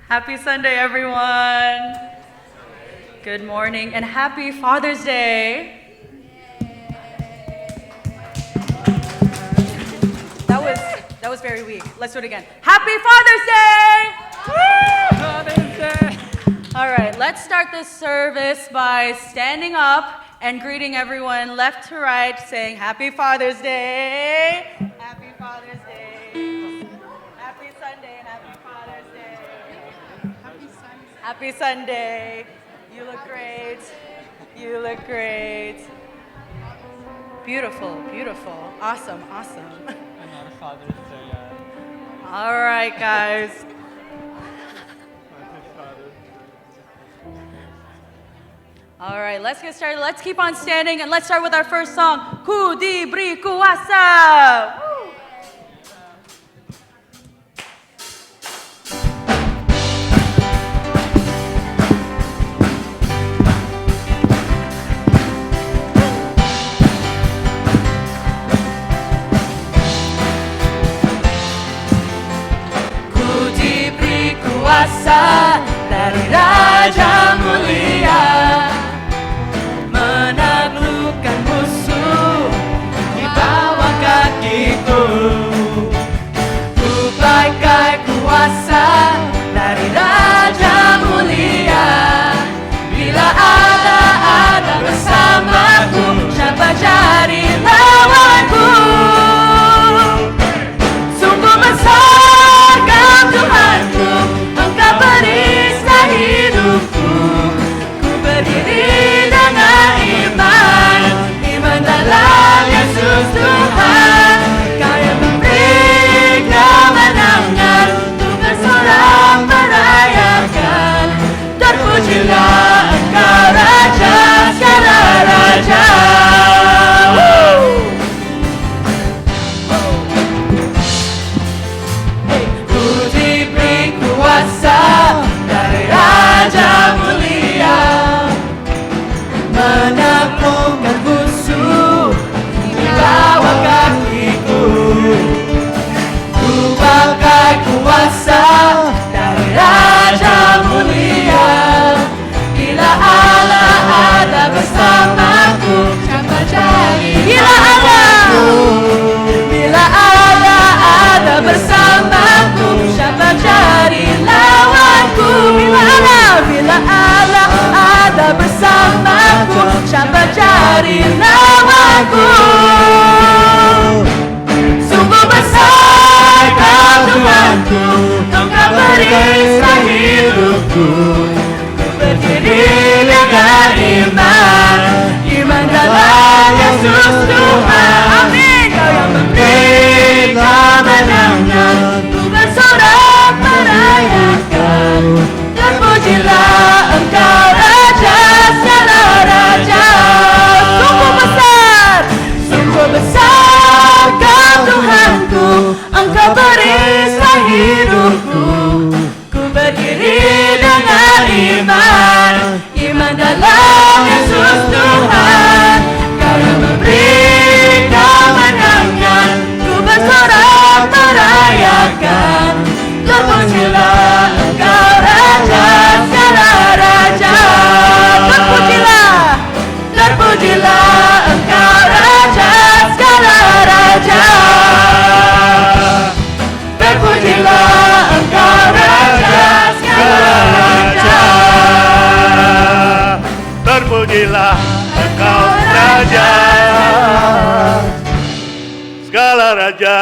Happy Sunday, everyone. Good morning and happy Father's Day. That was very weak. Let's do it again. Happy Father's Day! Woo! Father's Day. All right, let's start this service by standing up and greeting everyone left to right, saying Happy Father's Day. Happy Father's Day. Happy Sunday and happy Father's Day. Happy Sunday. You look great. You look great. Beautiful, beautiful. Awesome, awesome. Another Father's Day. All right, guys. All right, let's get started. Let's keep on standing and let's start with our first song, Ku Diberi Kuasa. Woo! Kuasa dari Raja Mulia, menaklukkan musuh di bawah kakiku. Ku pakai kuasa dari Raja Mulia. Bila ada bersamaku, siapa jadi lawanku? Sungguh besar Kau Tuhanku, Engkau perisai hidupku. Ku berdiri dengan iman, iman dalam Yesus Tuhan. Kau yang memberi kemenangan, untuk bersorak merayakan. Terpujilah Engkau Raja segala raja. Ku diberi kuasa dari Raja Mulia, menaklukkan musuh di bawah kakiku. Ku pakai kuasa dari Raja Mulia. Bila Allah ada bersamaku, siapa jadi lawanku? Bila Allah ada bersamaku, siapa jadi lawanku? Bila Allah ada bersamaku, siapa jadi lawanku? Sungguh besar Kau Tuhanku, Engkau perisai hidupku. Ku berdiri dengan iman, iman dalam Yesus Tuhan. Amin. Kau yang memberi kemenangan, ku bersorak merayakan. Terpujilah Engkau Raja segala raja. Sungguh besar Kau Tuhanku, Engkau perisai hidupku. Ku berdiri dengan iman, iman dalam Yesus Tuhan. Kau yang memberi kemenangan, ku bersorak merayakan. Terpujilah Engkau Raja segala raja. Terpujilah Engkau Raja segala raja. Terpujilah Engkau Raja segala raja. Terpujilah Engkau Raja segala raja.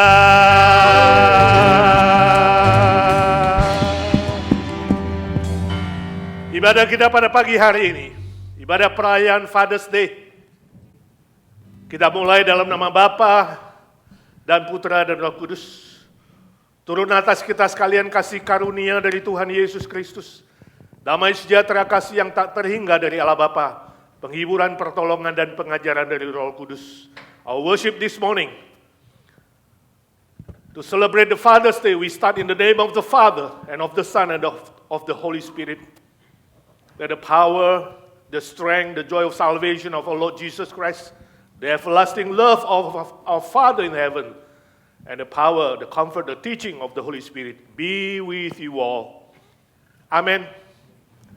Ibadah kita pada pagi hari ini, ibadah perayaan Father's Day. Kita mulai dalam nama Bapa dan Putra dan Roh Kudus. Turun atas kita sekalian kasih karunia dari Tuhan Yesus Kristus. Damai sejahtera kasih yang tak terhingga dari Allah Bapa. Penghiburan, pertolongan, dan pengajaran dari Roh Kudus. Our worship this morning. To celebrate the Father's Day, we start in the name of the Father and of the Son and of the Holy Spirit. That the power, the strength, the joy of salvation of our Lord Jesus Christ, the everlasting love of our Father in heaven, and the power, the comfort, the teaching of the Holy Spirit be with you all. Amin.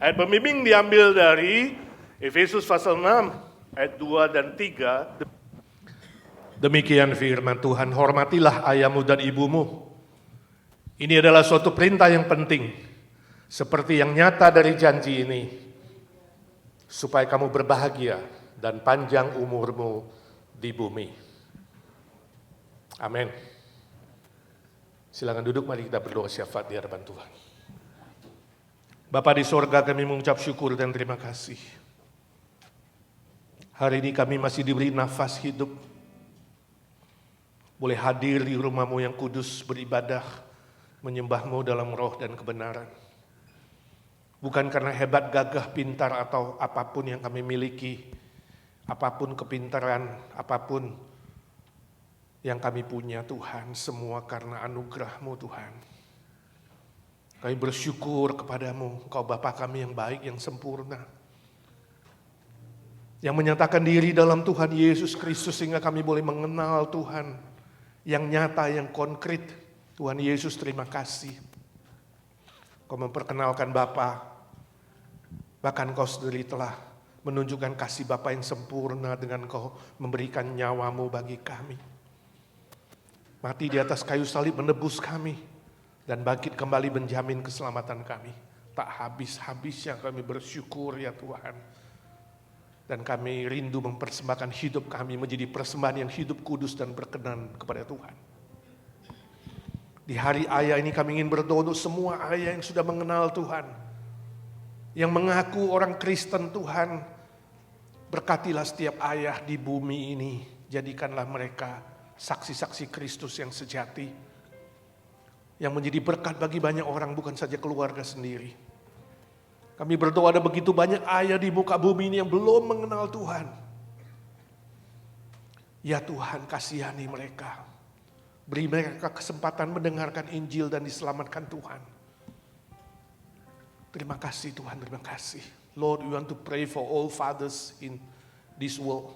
Ayat pembimbing diambil dari Efesus pasal 6 ayat 2 dan 3. Demikian firman Tuhan, hormatilah ayahmu dan ibumu. Ini adalah suatu perintah yang penting, seperti yang nyata dari janji ini, supaya kamu berbahagia dan panjang umurmu di bumi. Amin. Silakan duduk, mari kita berdoa syafaat di hadapan Tuhan. Bapa di sorga, kami mengucap syukur dan terima kasih. Hari ini kami masih diberi nafas hidup, boleh hadir di rumah-Mu yang kudus, beribadah, menyembah-Mu dalam roh dan kebenaran. Bukan karena hebat, gagah, pintar, atau apapun yang kami miliki, apapun kepintaran, apapun yang kami punya Tuhan, semua karena anugerah-Mu Tuhan. Kami bersyukur kepadamu, Engkau Bapa kami yang baik, yang sempurna, yang menyatakan diri dalam Tuhan Yesus Kristus sehingga kami boleh mengenal Tuhan yang nyata, yang konkret. Tuhan Yesus, terima kasih. Kau memperkenalkan Bapa, bahkan Kau sendiri telah menunjukkan kasih Bapa yang sempurna dengan Kau memberikan nyawamu bagi kami. Mati di atas kayu salib menebus kami, dan bangkit kembali menjamin keselamatan kami. Tak habis-habisnya kami bersyukur ya Tuhan. Dan kami rindu mempersembahkan hidup kami menjadi persembahan yang hidup, kudus, dan berkenan kepada Tuhan. Di hari ayah ini kami ingin berdoa untuk semua ayah yang sudah mengenal Tuhan, yang mengaku orang Kristen Tuhan. Berkatilah setiap ayah di bumi ini, jadikanlah mereka saksi-saksi Kristus yang sejati, yang menjadi berkat bagi banyak orang, bukan saja keluarga sendiri. Kami berdoa ada begitu banyak ayah di muka bumi ini yang belum mengenal Tuhan. Ya Tuhan, kasihani mereka. Beri mereka kesempatan mendengarkan Injil dan diselamatkan Tuhan. Terima kasih Tuhan, terima kasih. Lord, we want to pray for all fathers in this world.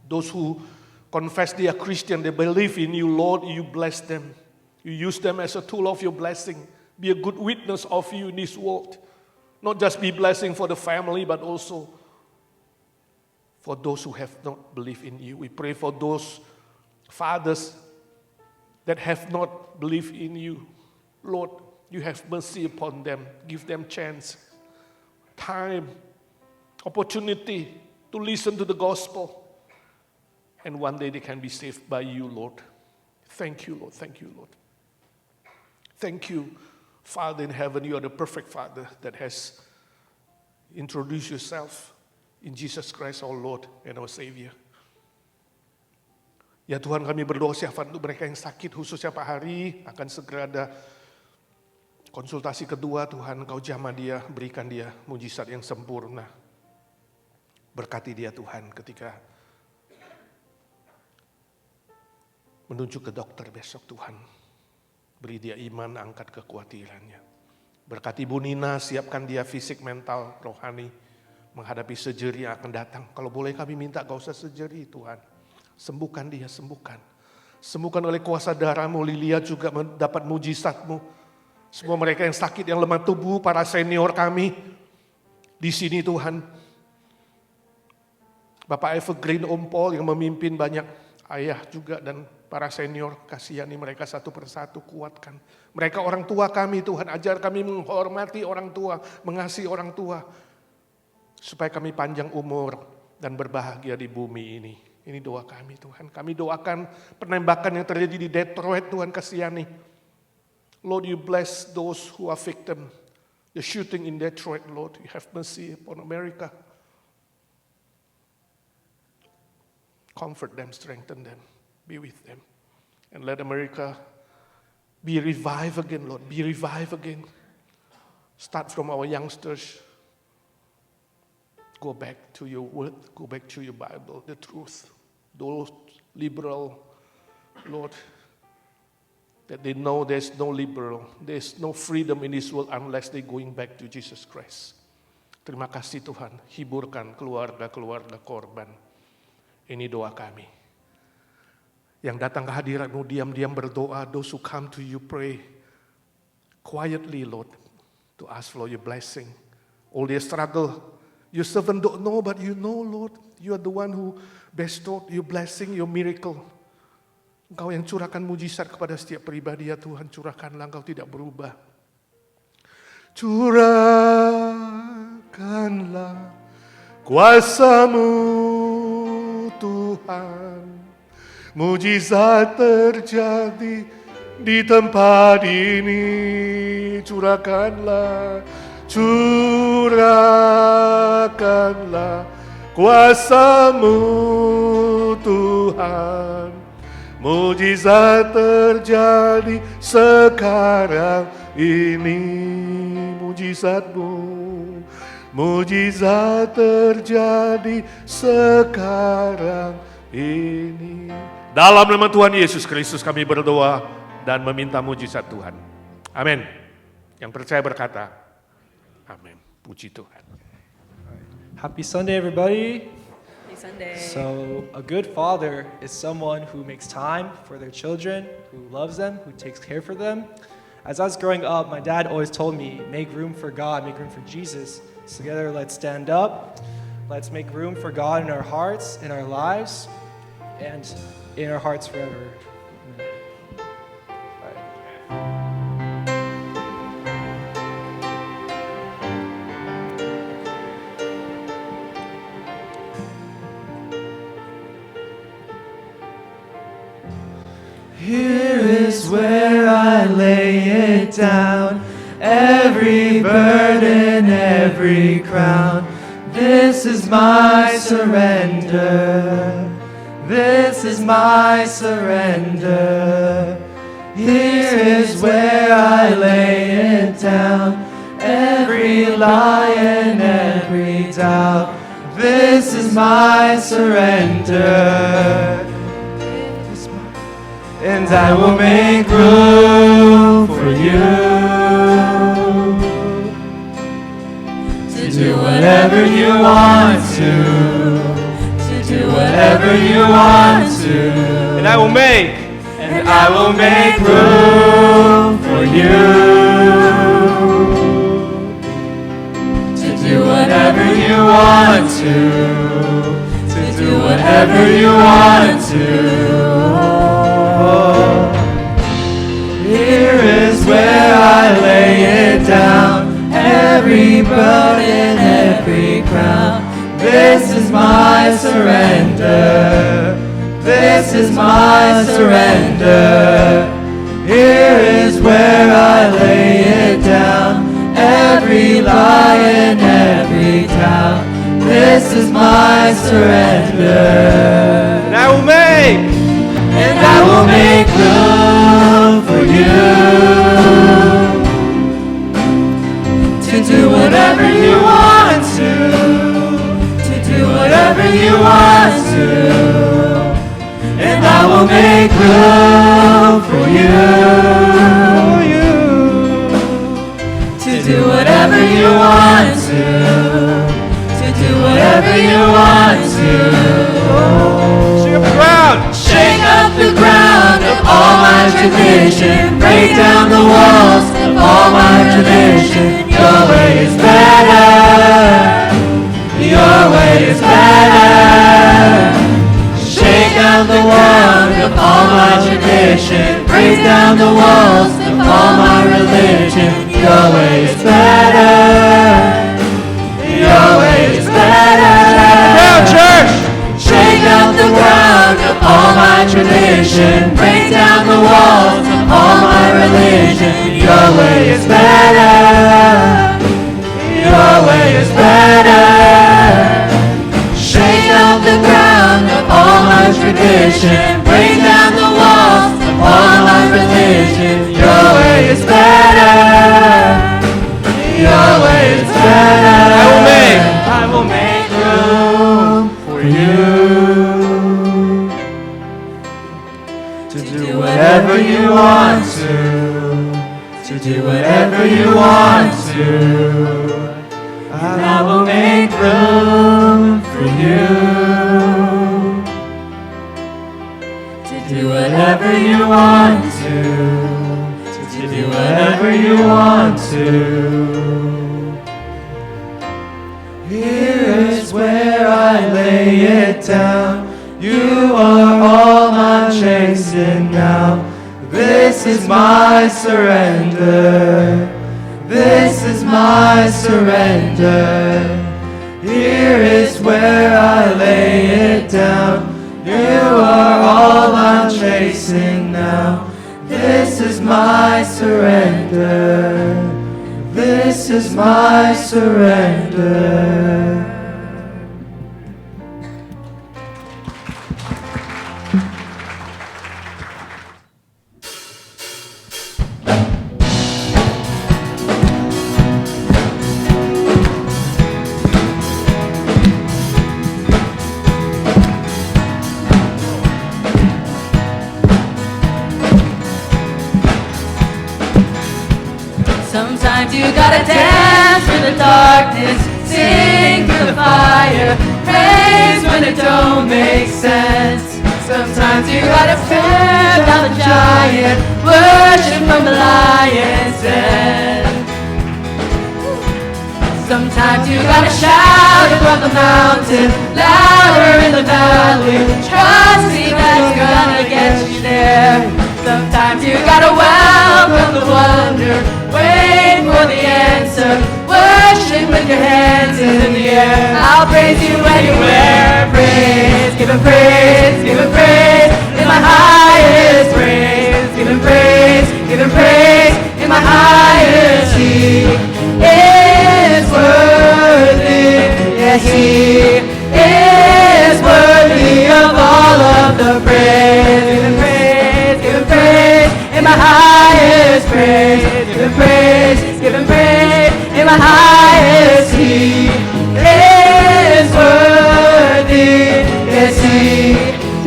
Those who confess they are Christian, they believe in you, Lord, you bless them. You use them as a tool of your blessing. Be a good witness of you in this world. Not just be blessing for the family, but also for those who have not believed in you. We pray for those fathers that have not believed in you. Lord, you have mercy upon them. Give them chance, time, opportunity to listen to the gospel. And one day they can be saved by you, Lord. Thank you, Lord. Thank you, Lord. Thank you, Father in heaven. You are the perfect Father that has introduced yourself in Jesus Christ, our Lord and our Savior. Ya Tuhan, kami berdoa syafaat untuk mereka yang sakit, khususnya Pak Hari, akan segera ada konsultasi kedua. Tuhan, Kau jamah dia, berikan dia mujizat yang sempurna. Berkati dia Tuhan ketika menuju ke dokter besok Tuhan. Beri dia iman, angkat kekhawatirannya. Berkati Bu Nina, siapkan dia fisik, mental, rohani, menghadapi surgery yang akan datang. Kalau boleh kami minta, gak usah surgery Tuhan. Sembuhkan dia, sembuhkan. Sembuhkan oleh kuasa darah-Mu. Lilia juga mendapat mujizat-Mu. Semua mereka yang sakit, yang lemah tubuh, para senior kami di sini Tuhan. Bapak Evergreen, Om Paul yang memimpin banyak ayah juga dan para senior, kasihani mereka satu persatu, kuatkan. Mereka orang tua kami Tuhan, ajar kami menghormati orang tua, mengasihi orang tua. Supaya kami panjang umur dan berbahagia di bumi ini. Ini doa kami Tuhan. Kami doakan penembakan yang terjadi di Detroit Tuhan, kasihani. Lord, you bless those who are victim. The shooting in Detroit, Lord, you have mercy upon America. Comfort them, strengthen them. Be with them. And let America be revived again, Lord. Be revived again. Start from our youngsters. Go back to your word. Go back to your Bible, the truth. Those liberal, Lord, that they know there's no liberal. There's no freedom in this world unless they're going back to Jesus Christ. Terima kasih Tuhan. Hiburkan keluarga-keluarga korban. Ini doa kami. Yang datang ke hadirat-Mu diam-diam berdoa, those who come to you pray quietly, Lord. to ask for your blessing. All their struggle, your servant don't know, but you know, Lord. You are the one who bestowed your blessing, your miracle. Engkau yang curahkan mujizat kepada setiap pribadi, ya Tuhan. Curahkanlah, Engkau tidak berubah. Curahkanlah kuasa-Mu, Tuhan. Mujizat terjadi di tempat ini. Curahkanlah kuasa-Mu, Tuhan. Mujizat terjadi sekarang ini. Mujizat terjadi sekarang ini. Dalam nama Tuhan Yesus Kristus kami berdoa dan meminta mujizat Tuhan. Amin. Yang percaya berkata, amin. Puji Tuhan. Happy Sunday, everybody. Happy Sunday. So, a good father is someone who makes time for their children, who loves them, who takes care for them. As I was growing up, my dad always told me, make room for God, make room for Jesus. So together, let's stand up. Let's make room for God in our hearts, in our lives, and in our hearts forever. Amen. All right. Here is where I lay it down, every burden, every crown. This is my surrender. This is my surrender. Here is where I lay it down, every lie and every doubt. This is my surrender. And I will make room for you to do whatever you want to do whatever you want to. And I will make room for you to do whatever you want to do whatever you want to. Here is where I lay it down, every burden, every crown. This is my surrender. This is my surrender. Here is where I lay it down, every lie and every doubt. This is my surrender. and I will make room for you to do whatever you want to do whatever you want to. And I will make room for you to do whatever you want to do whatever you want to. shake up the ground. Shake up the ground of all my tradition. Break down the walls of all my tradition. Your way is better. Your way is better. Shake down the ground of all my tradition. Break down the walls of all my religion. Your way is better. Your way is better. Church! Shake up the ground of all my tradition. Break down the walls of all my religion. Your way is better. Your way is better. Shake up the ground of all my tradition. Break down the walls of all my religion. Your way is better. Your way is better. I will make room for you to do whatever you want to do whatever you want to. And I will make room for you to do whatever you want to do whatever you want to. down. You are all I'm chasing now. This is my surrender. This is my surrender. Here is where I lay it down. You are all I'm chasing now. This is my surrender. This is my surrender. Sometimes you gotta dance through the darkness, sing through the fire, praise when it don't make sense. Sometimes you gotta tear down the giant, worship from the lion's den. Sometimes you gotta shout above the mountain, louder in the valley, trusting that it's gonna get you there. Sometimes you gotta welcome the wonder, wait for the answer, worship with your hands in the air. I'll praise you anywhere, praise, give him praise, give him praise, in my highest praise, give him praise, give him praise, in my highest. He is worthy, yes he is worthy of all of the praise. Give him praise, give him praise, in my highest praise. Give him praise, give him praise, in my highest. He is worthy, yes he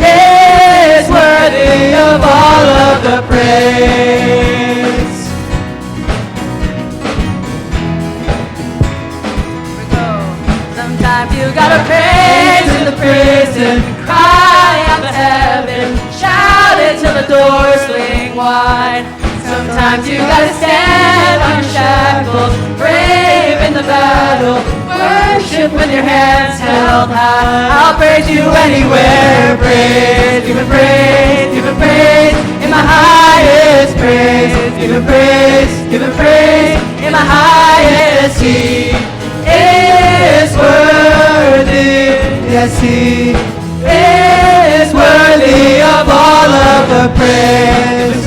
is worthy of all of the praise. Sometimes you gotta praise in the prison, cry out to heaven, shout it till the doors swing wide. Sometimes you gotta stand unshackled, brave in the battle, worship with your hands held high. I'll praise you anywhere, praise, give him praise, give him praise, in my highest praise. Give him praise, give him praise, in my highest. He is worthy, yes he is worthy of all of the praise.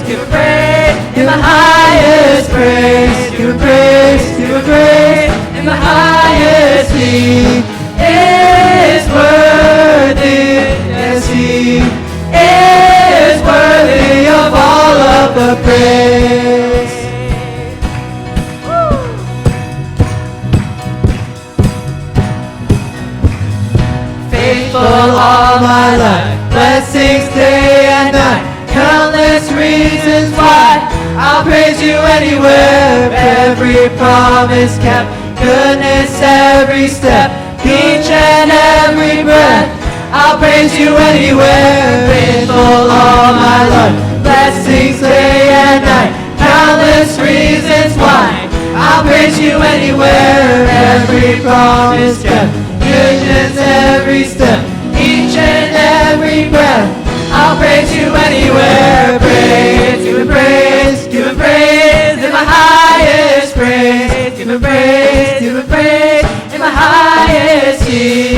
Give him praise, in the highest praise. Give him praise, give him praise, in the highest. He is worthy, yes he is worthy of all of the praise. Faithful all my life, blessings day and night, countless reasons why I'll praise you anywhere. Every promise kept, goodness every step, each and every breath, I'll praise you anywhere. Faithful all my life, blessings day and night, countless reasons why I'll praise you anywhere. Every promise kept, goodness every step, each and every breath, I'll praise you anywhere. Praise, give him praise, give him praise, in my highest praise. Give him praise, give him praise, in my highest. He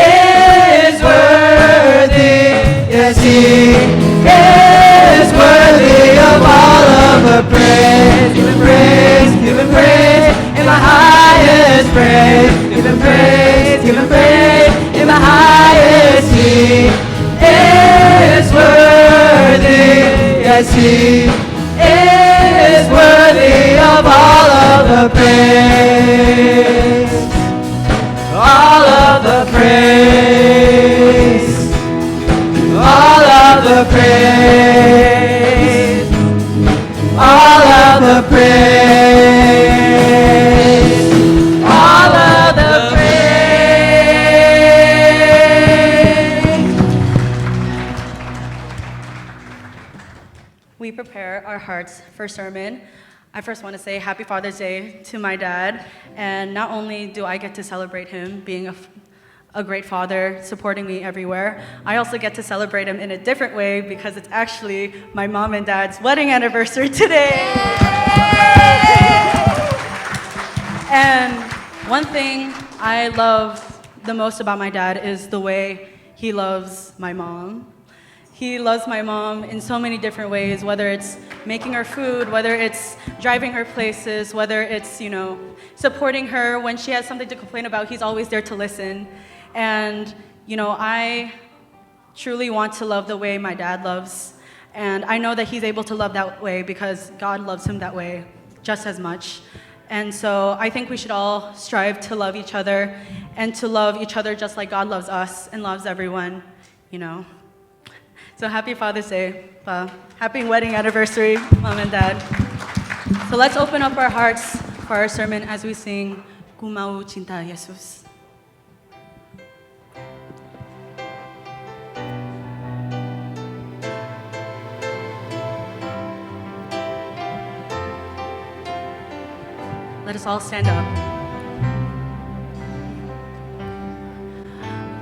is worthy, yes he is worthy of all of the praise. Give him praise, give him praise, in my highest praise. Give him praise, give him praise, in my highest. He is worthy, yes he is worthy of all of the praise. All of the praise. All of the praise. All of the praise. All of the praise. We prepare our hearts for sermon. I first want to say Happy Father's Day to my dad. And not only do I get to celebrate him being a great father, supporting me everywhere. I also get to celebrate him in a different way because it's actually my mom and dad's wedding anniversary today. And one thing I love the most about my dad is the way he loves my mom. He loves my mom in so many different ways, whether it's making her food, whether it's driving her places, whether it's, supporting her when she has something to complain about. He's always there to listen. And, I truly want to love the way my dad loves. And I know that he's able to love that way because God loves him that way just as much. And so I think we should all strive to love each other and to love each other just like God loves us and loves everyone, So happy Father's Day. Happy wedding anniversary, Mom and Dad. So let's open up our hearts for our sermon as we sing Ku Mau Cinta Yesus. Let us all stand up.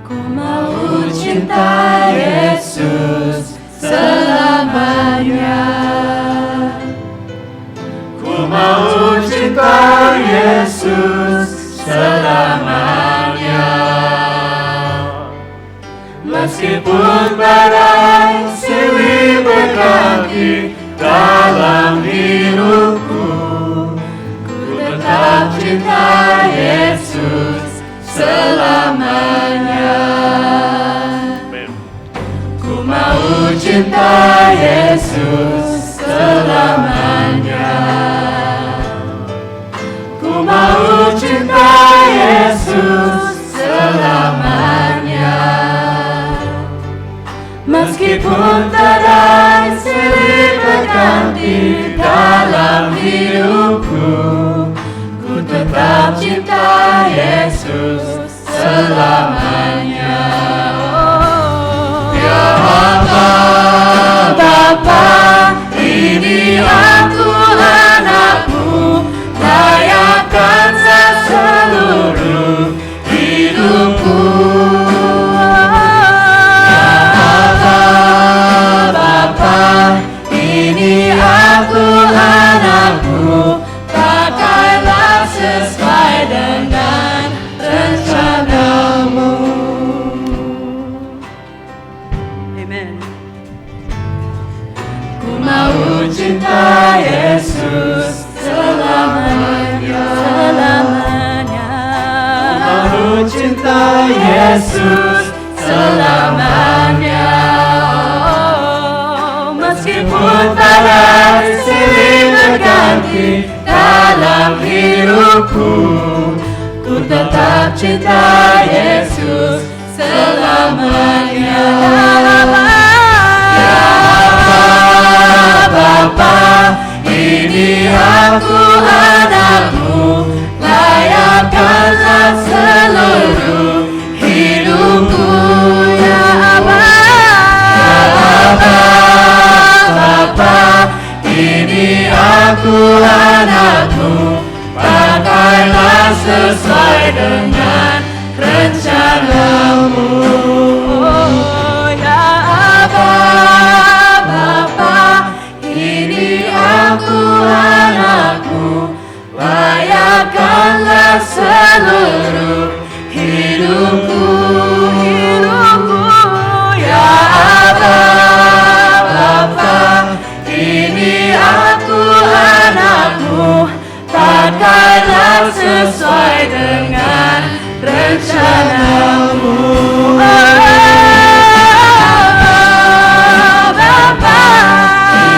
Ku mau cinta Yesus selamanya. Ku mau cinta Yesus selamanya. Meskipun badai silih berganti dalam hidupku, tetap cinta Yesus selamanya. Ku mau cinta Yesus selamanya. Ku mau cinta Yesus selamanya. Meskipun badai silih berganti dalam hidupku, tetap cinta Yesus selamanya. Ya Allah, Bapa, ini aku anakmu, layakkanlah seluruh hidupku. Ya Allah, Bapa, ini aku anakmu, sesuai dengan rencanamu. Amen. Ku mau cinta Yesus selamanya. Selamanya. Ku mau cinta Yesus selamanya. Oh, meskipun badai silih berganti dalam hidupku, ku tetap cinta Yesus selamanya. Ya Allah, Bapa, ini aku anakmu, layakkanlah seluruh hidupku. Ya Allah, Bapa, ini aku anakmu, pakailah sesuai dengan rencanamu. Oh, ya Allah, Bapa, ini aku anakmu, layakkanlah seluruh hidupku. Ya Allah, Bapa, ini aku anakmu, pakailah sesuai dengan rencanamu. Oh, Bapa,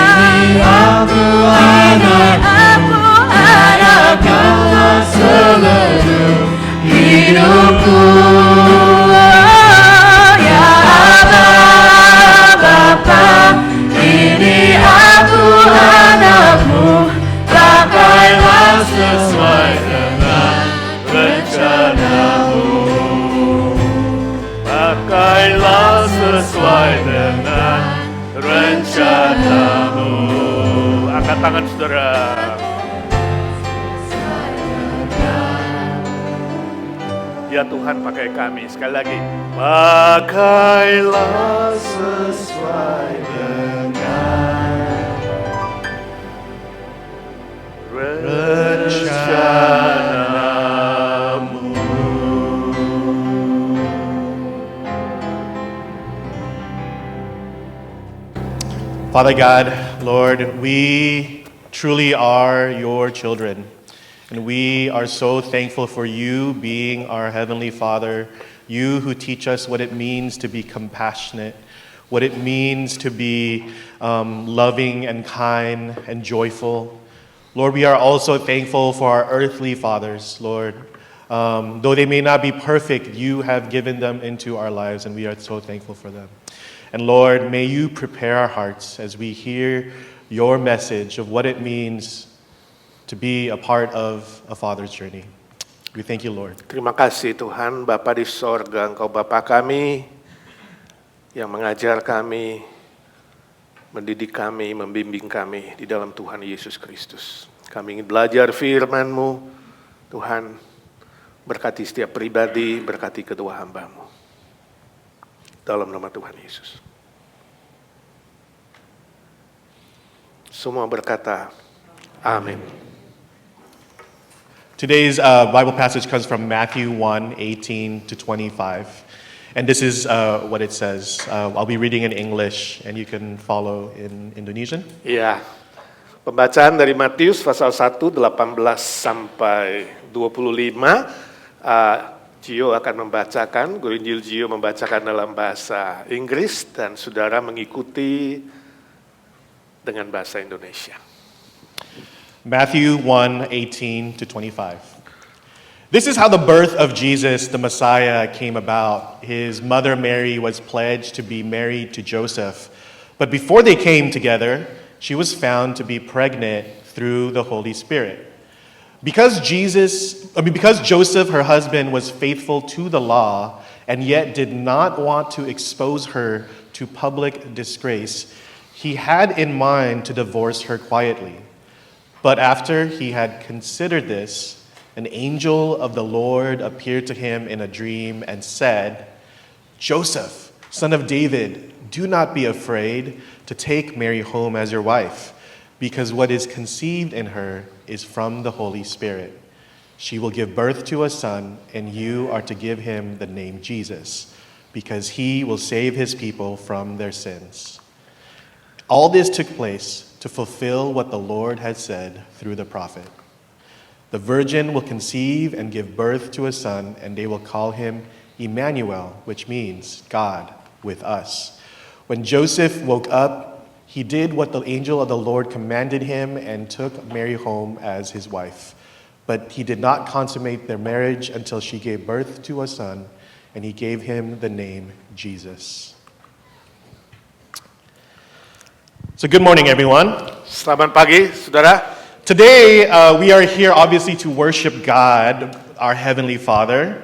ini aku anakmu, layakkanlah seluruh hidupku. Ya Allah, Bapa, ini aku anakmu, pakailah sesuai dengan rencanamu. Pakailah sesuai dengan rencanamu. Angkat tangan saudara. Ya Tuhan, pakai kami. Sekali lagi. Pakailah sesuai dengan rencanamu. Father God, Lord, we truly are your children. And we are so thankful for you being our Heavenly Father, you who teach us what it means to be compassionate, what it means to be loving and kind and joyful. Lord, we are also thankful for our earthly fathers, Lord. Though they may not be perfect, you have given them into our lives, and we are so thankful for them. And Lord, may you prepare our hearts as we hear your message of what it means to be a part of a father's journey. We thank you, Lord. Terima kasih Tuhan, Bapa di sorga, Engkau Bapa kami yang mengajar kami, mendidik kami, membimbing kami di dalam Tuhan Yesus Kristus. Kami ingin belajar firman-Mu, Tuhan, berkati setiap pribadi, berkati kedua hamba-Mu. Dalam nama Tuhan Yesus. Semua berkata, amin. Today's Bible passage comes from Matthew 1:18 to 25. And this is what it says. I'll be reading in English and you can follow in Indonesian. Ya, pembacaan dari Matius pasal 1, 18 sampai 25. Gio akan membacakan, Guru Injil Gio membacakan dalam bahasa Inggris dan saudara mengikuti dengan bahasa Indonesia. Matthew 1:18 to 25. This is how the birth of Jesus, the Messiah, came about. His mother Mary was pledged to be married to Joseph. But before they came together, she was found to be pregnant through the Holy Spirit. Because Joseph, her husband, was faithful to the law and yet did not want to expose her to public disgrace, he had in mind to divorce her quietly. But after he had considered this, an angel of the Lord appeared to him in a dream and said, Joseph, son of David, do not be afraid to take Mary home as your wife, because what is conceived in her is from the Holy Spirit. She will give birth to a son, and you are to give him the name Jesus, because he will save his people from their sins. All this took place to fulfill what the Lord had said through the prophet. The virgin will conceive and give birth to a son, and they will call him Emmanuel, which means God with us. When Joseph woke up, he did what the angel of the Lord commanded him and took Mary home as his wife. But he did not consummate their marriage until she gave birth to a son, and he gave him the name Jesus. So good morning, everyone. Selamat pagi, saudara. Today, we are here obviously to worship God, our Heavenly Father.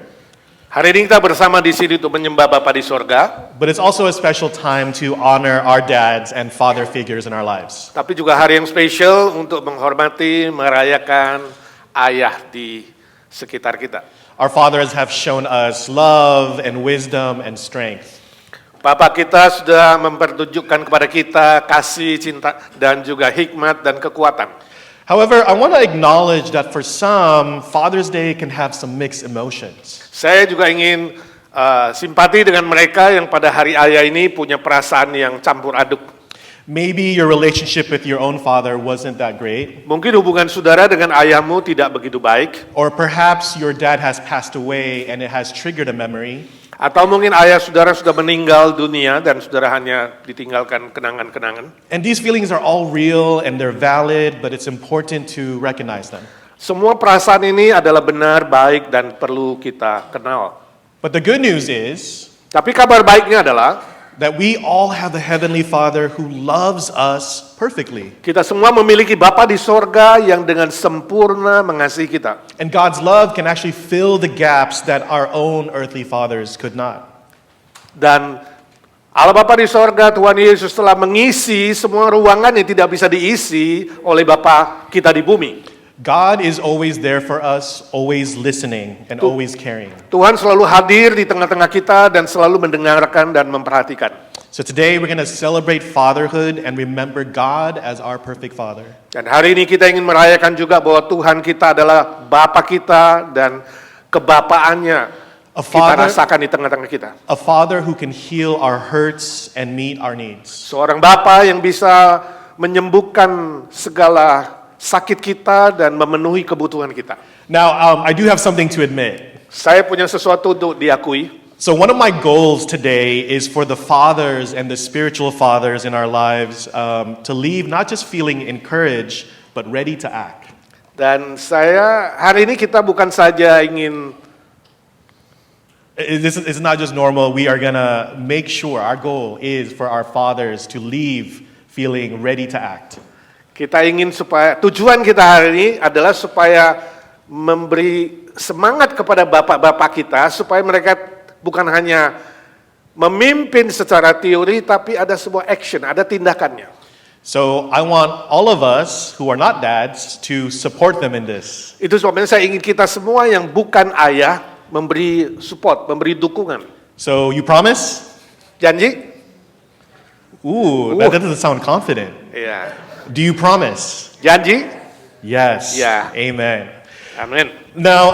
Hari ini kita bersama di sini untuk menyembah Bapa di sorga. But it's also a special time to honor our dads and father figures in our lives. Tapi juga hari yang spesial untuk menghormati, merayakan ayah di sekitar kita. Our fathers have shown us love and wisdom and strength. Bapak kita sudah mempertunjukkan kepada kita kasih, cinta, dan juga hikmat dan kekuatan. However, I want to acknowledge that for some, Father's Day can have some mixed emotions. Saya juga ingin simpati dengan mereka yang pada hari ayah ini punya perasaan yang campur aduk. Maybe your relationship with your own father wasn't that great. Mungkin hubungan saudara dengan ayahmu tidak begitu baik. Or perhaps your dad has passed away and it has triggered a memory. Atau mungkin ayah saudara sudah meninggal dunia dan saudara hanya ditinggalkan kenangan-kenangan. And these feelings are all real and they're valid, but it's important to recognize them. Semua perasaan ini adalah benar, baik, dan perlu kita kenal. But the good news is Tapi kabar baiknya adalah that we all have a Heavenly Father who loves us perfectly. kita semua memiliki Bapa di sorga yang dengan sempurna mengasihi kita. And God's love can actually fill the gaps that our own earthly fathers could not. Dan Allah Bapa di sorga, Tuhan Yesus telah mengisi semua ruangan yang tidak bisa diisi oleh Bapa kita di bumi. God is always there for us, always listening and always caring. Tuhan selalu hadir di tengah-tengah kita dan selalu mendengarkan dan memperhatikan. So today we're going to celebrate fatherhood and remember God as our perfect father. Dan hari ini kita ingin merayakan juga bahwa Tuhan kita adalah Bapa kita dan kebapaannya kita rasakan di tengah-tengah kita. A father who can heal our hurts and meet our needs. Seorang Bapa yang bisa menyembuhkan segala sakit kita dan memenuhi kebutuhan kita. Now, I do have something to admit. Saya punya sesuatu untuk diakui. So one of my goals today is for the fathers and the spiritual fathers in our lives to leave not just feeling encouraged, but ready to act. Dan saya hari ini kita bukan saja ingin This is not just normal. We are gonna make sure our goal is for our fathers to leave feeling ready to act. Kita ingin supaya tujuan kita hari ini adalah supaya memberi semangat kepada bapak-bapak kita supaya mereka bukan hanya memimpin secara teori tapi ada sebuah action, ada tindakannya. So I want all of us who are not dads to support them in this. Itu sebabnya saya ingin kita semua yang bukan ayah memberi support, memberi dukungan. So you promise? Janji? Ooh, that doesn't sound confident. Iya. Do you promise? Janji? Yes. Yeah. Amen. Amin. Now,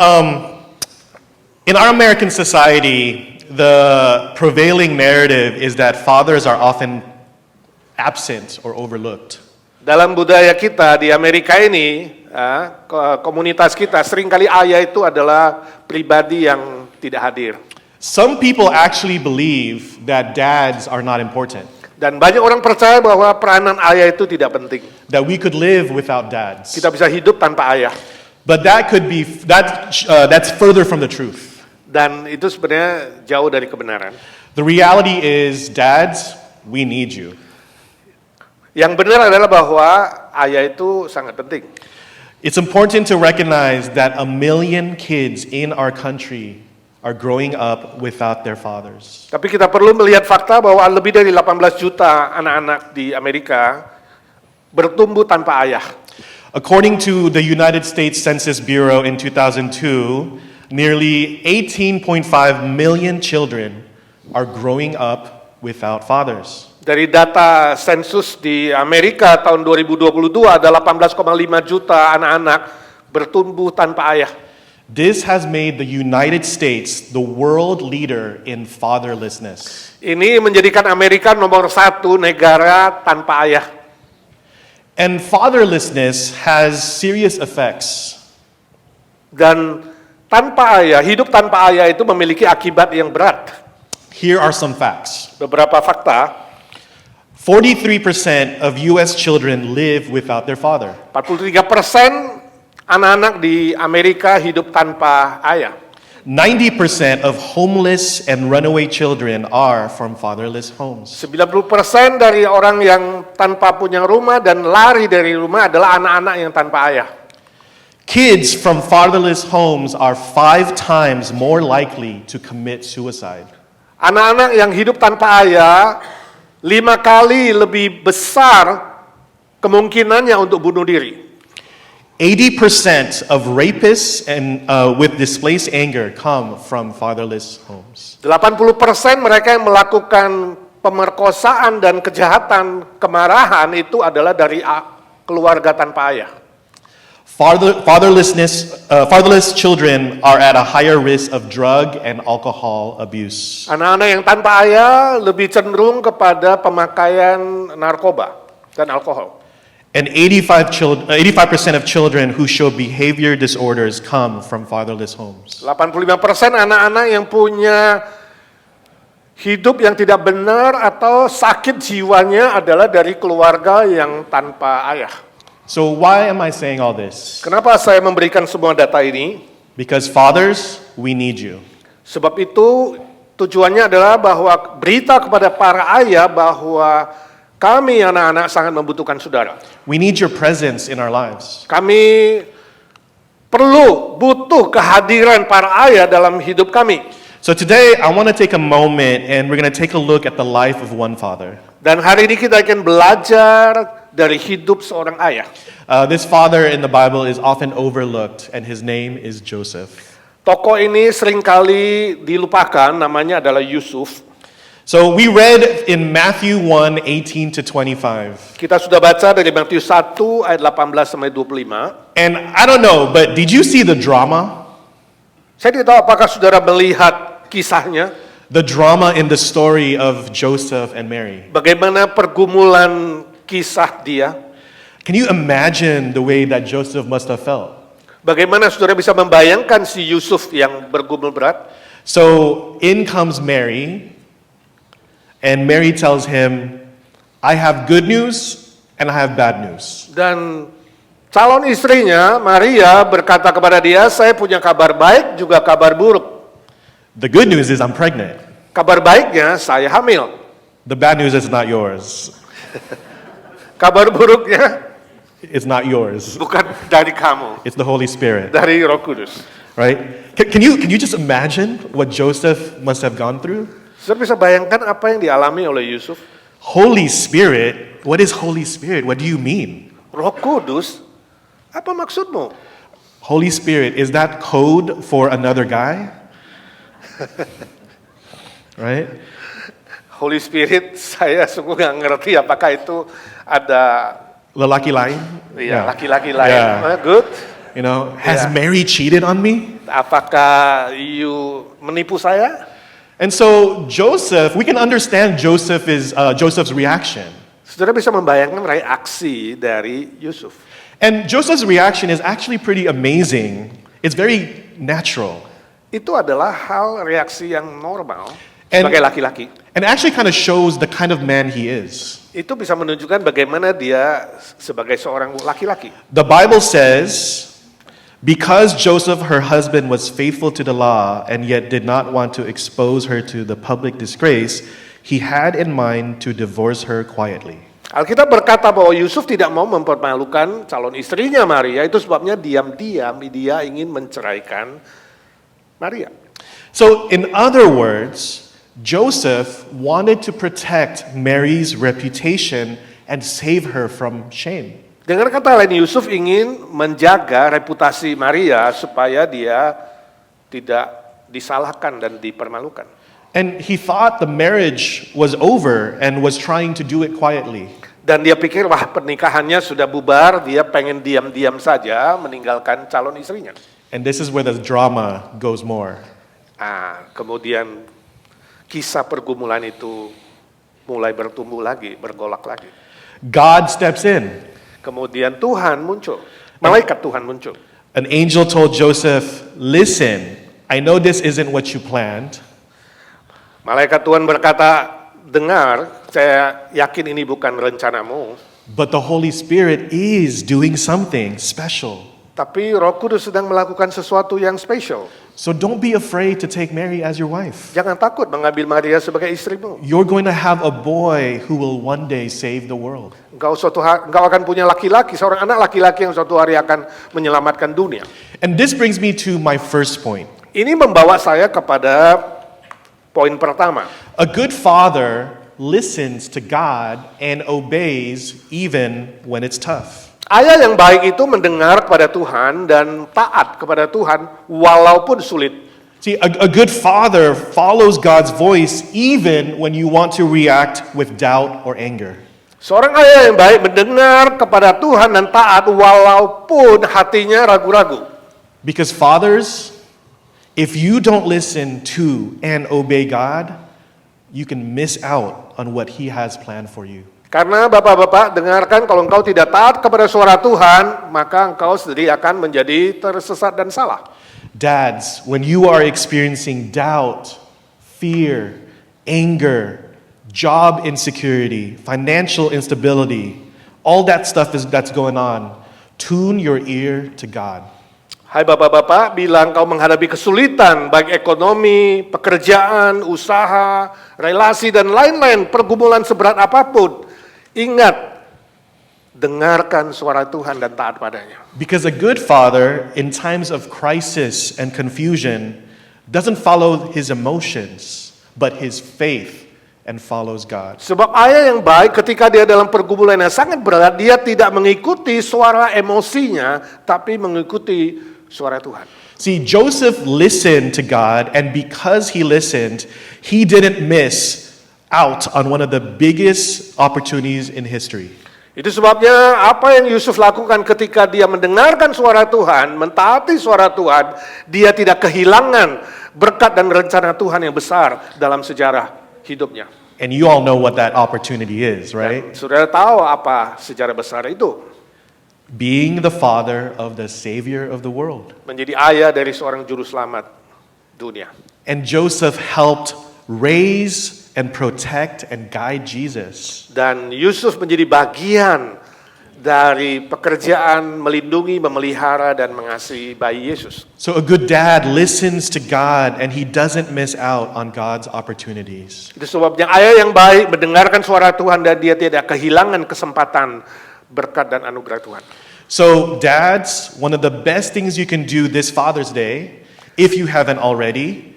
in our American society, the prevailing narrative is that fathers are often absent or overlooked. Dalam budaya kita di Amerika ini, komunitas kita, seringkali ayah itu adalah pribadi yang tidak hadir. Some people actually believe that dads are not important, Dan banyak orang percaya bahwa peranan ayah itu tidak penting. that we could live without dads. Kita bisa hidup tanpa ayah. But that's further from the truth. Dan itu sebenarnya jauh dari kebenaran. The reality is, dads, we need you. Yang benar adalah bahwa ayah itu sangat penting. It's important to recognize that 1 million kids in our country are growing up without their fathers. Tapi kita perlu melihat fakta bahwa lebih dari 18 juta anak-anak di Amerika bertumbuh tanpa ayah. According to the United States Census Bureau in 2002, nearly 18.5 million children are growing up without fathers. Dari data sensus di Amerika tahun 2022 ada 18,5 juta anak-anak bertumbuh tanpa ayah. This has made the United States the world leader in fatherlessness. Ini menjadikan Amerika nomor 1 negara tanpa ayah. And fatherlessness has serious effects. Dan tanpa ayah, hidup tanpa ayah itu memiliki akibat yang berat. Here are some facts. Beberapa fakta, 43% of US children live without their father. 43% anak-anak di Amerika hidup tanpa ayah. 90% of homeless and runaway children are from fatherless homes. 90% dari orang yang tanpa punya rumah dan lari dari rumah adalah anak-anak yang tanpa ayah. Kids from fatherless homes are 5 times more likely to commit suicide. Anak-anak yang hidup tanpa ayah 5 kali lebih besar kemungkinannya untuk bunuh diri. 80% of rapists and with displaced anger come from fatherless homes. 80% mereka yang melakukan pemerkosaan dan kejahatan kemarahan itu adalah dari keluarga tanpa ayah. Fatherless children are at a higher risk of drug and alcohol abuse. Anak-anak yang tanpa ayah lebih cenderung kepada pemakaian narkoba dan alkohol. And 85% of children who show behavior disorders come from fatherless homes. 85% anak-anak yang punya hidup yang tidak benar atau sakit jiwanya adalah dari keluarga yang tanpa ayah. So why am I saying all this? Kenapa saya memberikan semua data ini? Because fathers, we need you. Sebab itu tujuannya adalah bahwa berita kepada para ayah bahwa kami anak-anak sangat membutuhkan saudara. We need your presence in our lives. Kami butuh kehadiran para ayah dalam hidup kami. So today I want to take a moment and we're going to take a look at the life of one father. Dan hari ini kita akan belajar dari hidup seorang ayah. This father in the Bible is often overlooked, and his name is Joseph. Tokoh ini seringkali dilupakan, namanya adalah Yusuf. So we read in Matthew 1:18 to 25. Kita sudah baca dari Matius 1 ayat 18 sampai 25. And I don't know, but did you see the drama? Saya tidak tahu apakah saudara melihat kisahnya, The drama in the story of Joseph and Mary. bagaimana pergumulan kisah dia. Can you imagine the way that Joseph must have felt? Bagaimana saudara bisa membayangkan si Yusuf yang bergumul berat? So in comes Mary, and Mary tells him, I have good news and I have bad news. Dan calon istrinya, Maria, berkata kepada dia, saya punya kabar baik juga kabar buruk. The good news is I'm pregnant. Kabar baiknya, saya hamil. The bad news is not yours. Kabar buruknya, It's not yours. bukan dari kamu, It's the Holy Spirit, dari Roh Kudus. right? Can you just imagine what Joseph must have gone through? Saudara bisa bayangkan apa yang dialami oleh Yusuf? Holy Spirit? What is Holy Spirit? What do you mean? Roh Kudus, apa maksudmu? Holy Spirit, is that code for another guy? Right? Holy Spirit, saya sungguh nggak ngerti apakah itu ada Lelaki lain? ya, laki-laki lain. Yeah. Good. You know, has Yeah. Mary cheated on me? Apakah you menipu saya? And so Joseph, we can understand Joseph's reaction. Saudara bisa membayangkan reaksi dari Yusuf. And Joseph's reaction is actually pretty amazing. It's very natural. Itu adalah hal reaksi yang normal And- sebagai laki-laki. And actually kind of shows the kind of man he is. Itu bisa menunjukkan bagaimana dia sebagai seorang laki-laki. The Bible says, because Joseph, her husband, was faithful to the law and yet did not want to expose her to the public disgrace, he had in mind to divorce her quietly. Alkitab berkata bahwa Yusuf tidak mau mempermalukan calon istrinya Maria, itu sebabnya diam-diam dia ingin menceraikan Maria. So, in other words, Joseph wanted to protect Mary's reputation and save her from shame. Dengan kata lain, Yusuf ingin menjaga reputasi Maria supaya dia tidak disalahkan dan dipermalukan. And he thought the marriage was over and was trying to do it quietly. Dan dia pikir, wah pernikahannya sudah bubar, dia pengen diam-diam saja meninggalkan calon istrinya. And this is where the drama goes more. Kemudian kisah pergumulan itu mulai bertumbuh lagi, bergolak lagi. God steps in. Kemudian Tuhan muncul, malaikat Tuhan muncul. An angel told Joseph, listen, I know this isn't what you planned, Malaikat Tuhan berkata, dengar, saya yakin ini bukan rencanamu, but the Holy Spirit is doing something special. tapi Roh Kudus sedang melakukan sesuatu yang spesial. So don't be afraid to take Mary as your wife. Jangan takut mengambil Maria sebagai istrimu. You're going to have a boy who will one day save the world. Engkau akan punya laki-laki, seorang anak laki-laki yang suatu hari akan menyelamatkan dunia. And this brings me to my first point. Ini membawa saya kepada poin pertama. A good father listens to God and obeys even when it's tough. Ayah yang baik itu mendengar kepada Tuhan dan taat kepada Tuhan walaupun sulit. See, a good father follows God's voice even when you want to react with doubt or anger. Seorang ayah yang baik mendengar kepada Tuhan dan taat walaupun hatinya ragu-ragu. Because fathers, if you don't listen to and obey God, you can miss out on what He has planned for you. Karena bapak-bapak dengarkan, kalau engkau tidak taat kepada suara Tuhan, maka engkau sendiri akan menjadi tersesat dan salah. Dads, when you are experiencing doubt, fear, anger, job insecurity, financial instability, all that stuff that's going on, tune your ear to God. Hai bapak-bapak, bila engkau menghadapi kesulitan, baik ekonomi, pekerjaan, usaha, relasi, dan lain-lain, pergumulan seberat apapun, ingat, dengarkan suara Tuhan dan taat padanya. Because a good father, in times of crisis and confusion, doesn't follow his emotions, but his faith and follows God. Sebab ayah yang baik ketika dia dalam pergumulan yang sangat berat, dia tidak mengikuti suara emosinya, tapi mengikuti suara Tuhan. See, Joseph listened to God, and because he listened, he didn't miss out on one of the biggest opportunities in history. Itu sebabnya apa yang Yusuf lakukan ketika dia mendengarkan suara Tuhan, mentaati suara Tuhan, dia tidak kehilangan berkat dan rencana Tuhan yang besar dalam sejarah hidupnya. And you all know what that opportunity is, right? Dan saudara tahu apa sejarah besar itu? Being the father of the Savior of the world. Menjadi ayah dari seorang juru selamat dunia. And Joseph helped raise and protect and guide Jesus. Dan Yusuf menjadi bagian dari pekerjaan melindungi, memelihara, dan mengasihi bayi Yesus. So a good dad listens to God and he doesn't miss out on God's opportunities. Itu sebabnya ayah yang baik mendengarkan suara Tuhan dan dia tidak kehilangan kesempatan berkat dan anugerah Tuhan. So dads, one of the best things you can do this Father's Day, if you haven't already,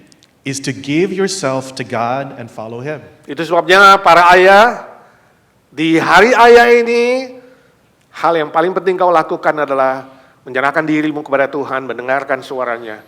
is to give yourself to God and follow Him. Itu sebabnya para ayah, di hari ayah ini, hal yang paling penting kau lakukan adalah menyerahkan dirimu kepada Tuhan, mendengarkan suaranya,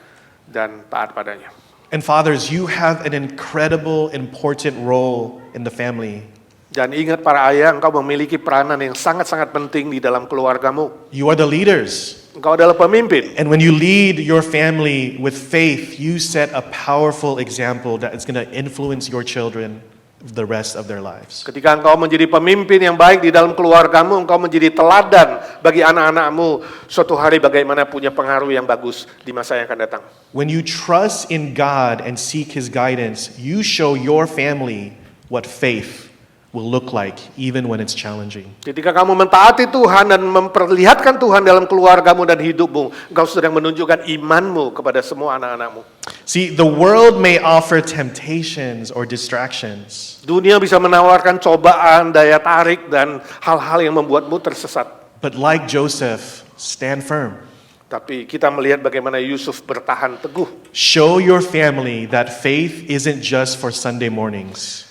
dan taat padanya. And fathers, you have an incredible, important role in the family. Dan ingat para ayah, engkau memiliki peranan yang sangat-sangat penting di dalam keluargamu. You are the leaders. Engkau adalah pemimpin. And when you lead your family with faith, you set a powerful example that is going to influence your children the rest of their lives. Ketika engkau menjadi pemimpin yang baik di dalam keluargamu, engkau menjadi teladan bagi anak-anakmu suatu hari bagaimana punya pengaruh yang bagus di masa yang akan datang. When you trust in God and seek His guidance, you show your family what faith will look like even when it's challenging. Ketika kamu mentaati Tuhan dan memperlihatkan Tuhan dalam keluargamu dan hidupmu, engkau sedang menunjukkan imanmu kepada semua anak-anakmu. See, the world may offer temptations or distractions, Dunia bisa menawarkan cobaan, daya tarik, dan hal-hal yang membuatmu tersesat. but like Joseph, stand firm. Tapi kita melihat bagaimana Yusuf bertahan teguh. Show your family that faith isn't just for Sunday mornings.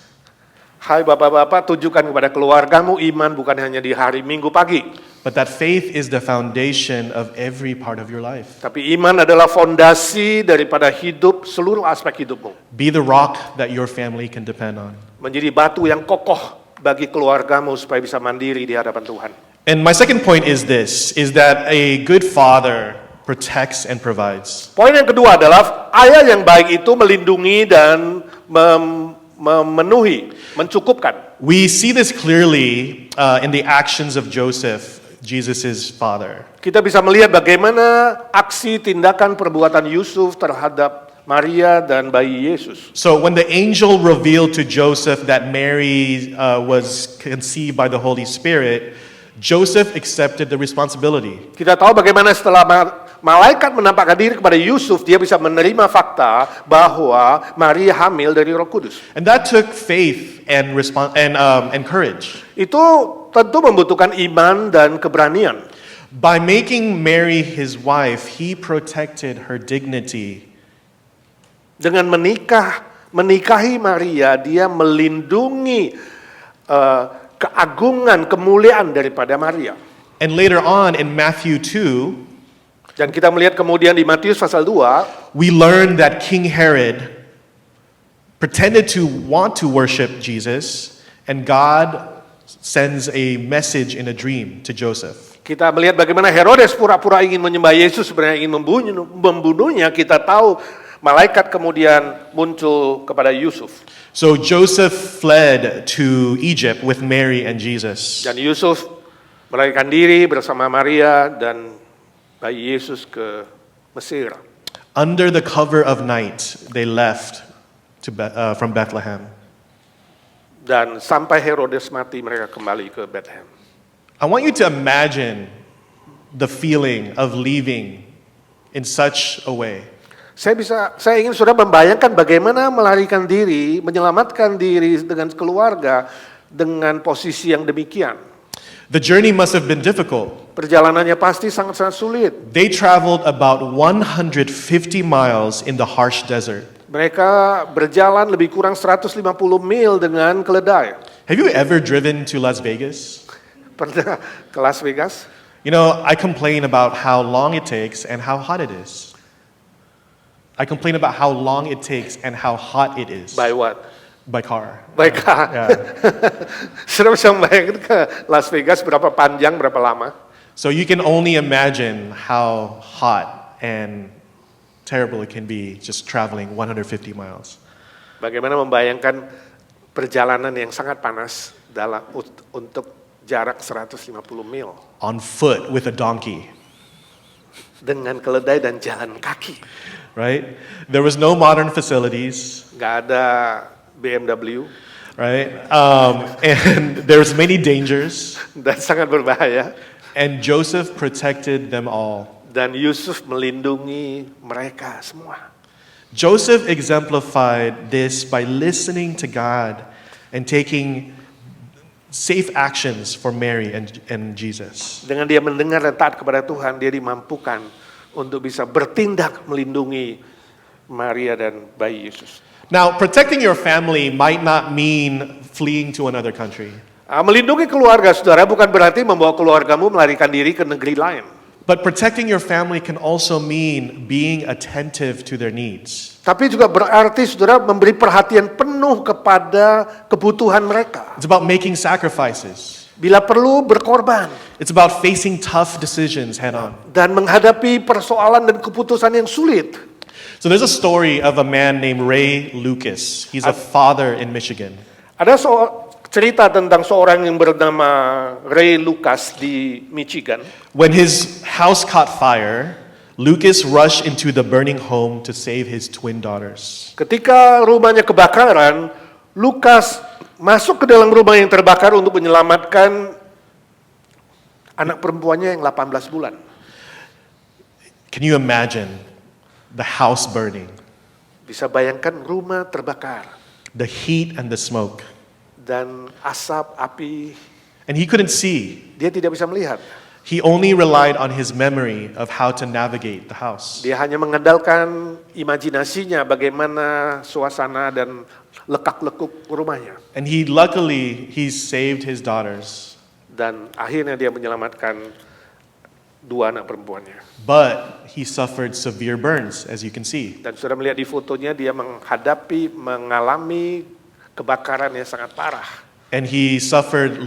Hai bapak-bapak, tunjukkan kepada keluargamu iman bukan hanya di hari Minggu pagi. But that faith is the foundation of every part of your life. Tapi iman adalah fondasi daripada hidup, seluruh aspek hidupmu. Be the rock that your family can depend on. Menjadi batu yang kokoh bagi keluargamu supaya bisa mandiri di hadapan Tuhan. And my second point is this, is that a good father protects and provides. Poin yang kedua adalah ayah yang baik itu melindungi dan memenuhi, mencukupkan. We see this clearly in the actions of Joseph, Jesus' father. Kita bisa melihat bagaimana aksi, tindakan, perbuatan Yusuf terhadap Maria dan bayi Yesus. So when the angel revealed to Joseph that Mary was conceived by the Holy Spirit, Joseph accepted the responsibility. Kita tahu bagaimana setelah malaikat menampakkan diri kepada Yusuf, dia bisa menerima fakta bahwa Maria hamil dari Roh Kudus. And that took faith and courage. Itu tentu membutuhkan iman dan keberanian. By making Mary his wife, he protected her dignity. Dengan menikahi Maria, dia melindungi keagungan, kemuliaan daripada Maria. And later on in Matthew 2, Dan kita melihat kemudian di Matius pasal 2, we learn that King Herod pretended to want to worship Jesus, and God sends a message in a dream to Joseph. kita melihat bagaimana Herodes pura-pura ingin menyembah Yesus, sebenarnya ingin membunuhnya. Kita tahu malaikat kemudian muncul kepada Yusuf. So Joseph fled to Egypt with Mary and Jesus. Dan Yusuf melarikan diri bersama Maria dan bayi Yesus ke Mesir. Under the cover of night, they left from Bethlehem. Dan sampai Herodes mati, mereka kembali ke Bethlehem. I want you to imagine the feeling of leaving in such a way. Saya ingin saudara membayangkan bagaimana melarikan diri, menyelamatkan diri dengan keluarga dengan posisi yang demikian. The journey must have been difficult. Perjalanannya pasti sangat-sangat sulit. They traveled about 150 miles in the harsh desert. Mereka berjalan lebih kurang 150 mil dengan keledai. Have you ever driven to Las Vegas? Pernah ke Las Vegas? You know, I complain about how long it takes and how hot it is. I complain about how long it takes and how hot it is. By what? By car. Baik. Yeah. Sudah bisa membayangkan ke Las Vegas berapa panjang, berapa lama? So you can only imagine how hot and terrible it can be just traveling 150 miles. Bagaimana membayangkan perjalanan yang sangat panas untuk jarak 150 mil On foot with a donkey, dengan keledai dan jalan kaki. right? There was no modern facilities, Nggak ada BMW right? And there's many dangers, dan sangat berbahaya. and Joseph protected them all. Dan Yusuf melindungi mereka semua. Joseph exemplified this by listening to God and taking safe actions for Mary and Jesus. Dengan dia mendengar dan taat kepada Tuhan, dia dimampukan untuk bisa bertindak melindungi Maria dan bayi Yesus. Now, protecting your family might not mean fleeing to another country, Melindungi keluarga saudara bukan berarti membawa keluargamu melarikan diri ke negeri lain. but protecting your family can also mean being attentive to their needs. Tapi juga berarti saudara memberi perhatian penuh kepada kebutuhan mereka. It's about making sacrifices. Bila perlu berkorban It's about facing tough decisions head on. dan menghadapi persoalan dan keputusan yang sulit. So there's a story of a man named Ray Lucas. He's a father in Michigan. Ada cerita tentang seorang yang bernama Ray Lucas di Michigan. When his house caught fire, Lucas rushed into the burning home to save his twin daughters. Ketika rumahnya kebakaran, Lucas masuk ke dalam rumah yang terbakar untuk menyelamatkan anak perempuannya yang 18 bulan. Can you imagine the house burning, Bisa bayangkan rumah terbakar the heat and the smoke? dan asap, api, And he couldn't see. dia tidak bisa melihat. He only relied on his memory of how to navigate the house. Dia hanya mengandalkan imajinasinya bagaimana suasana dan lekak-lekuk rumahnya. And he saved his daughters. Dan akhirnya dia menyelamatkan dua anak perempuannya. But he suffered severe burns, as you can see. Dan sudah melihat di fotonya dia mengalami kebakaran yang sangat parah. And he suffered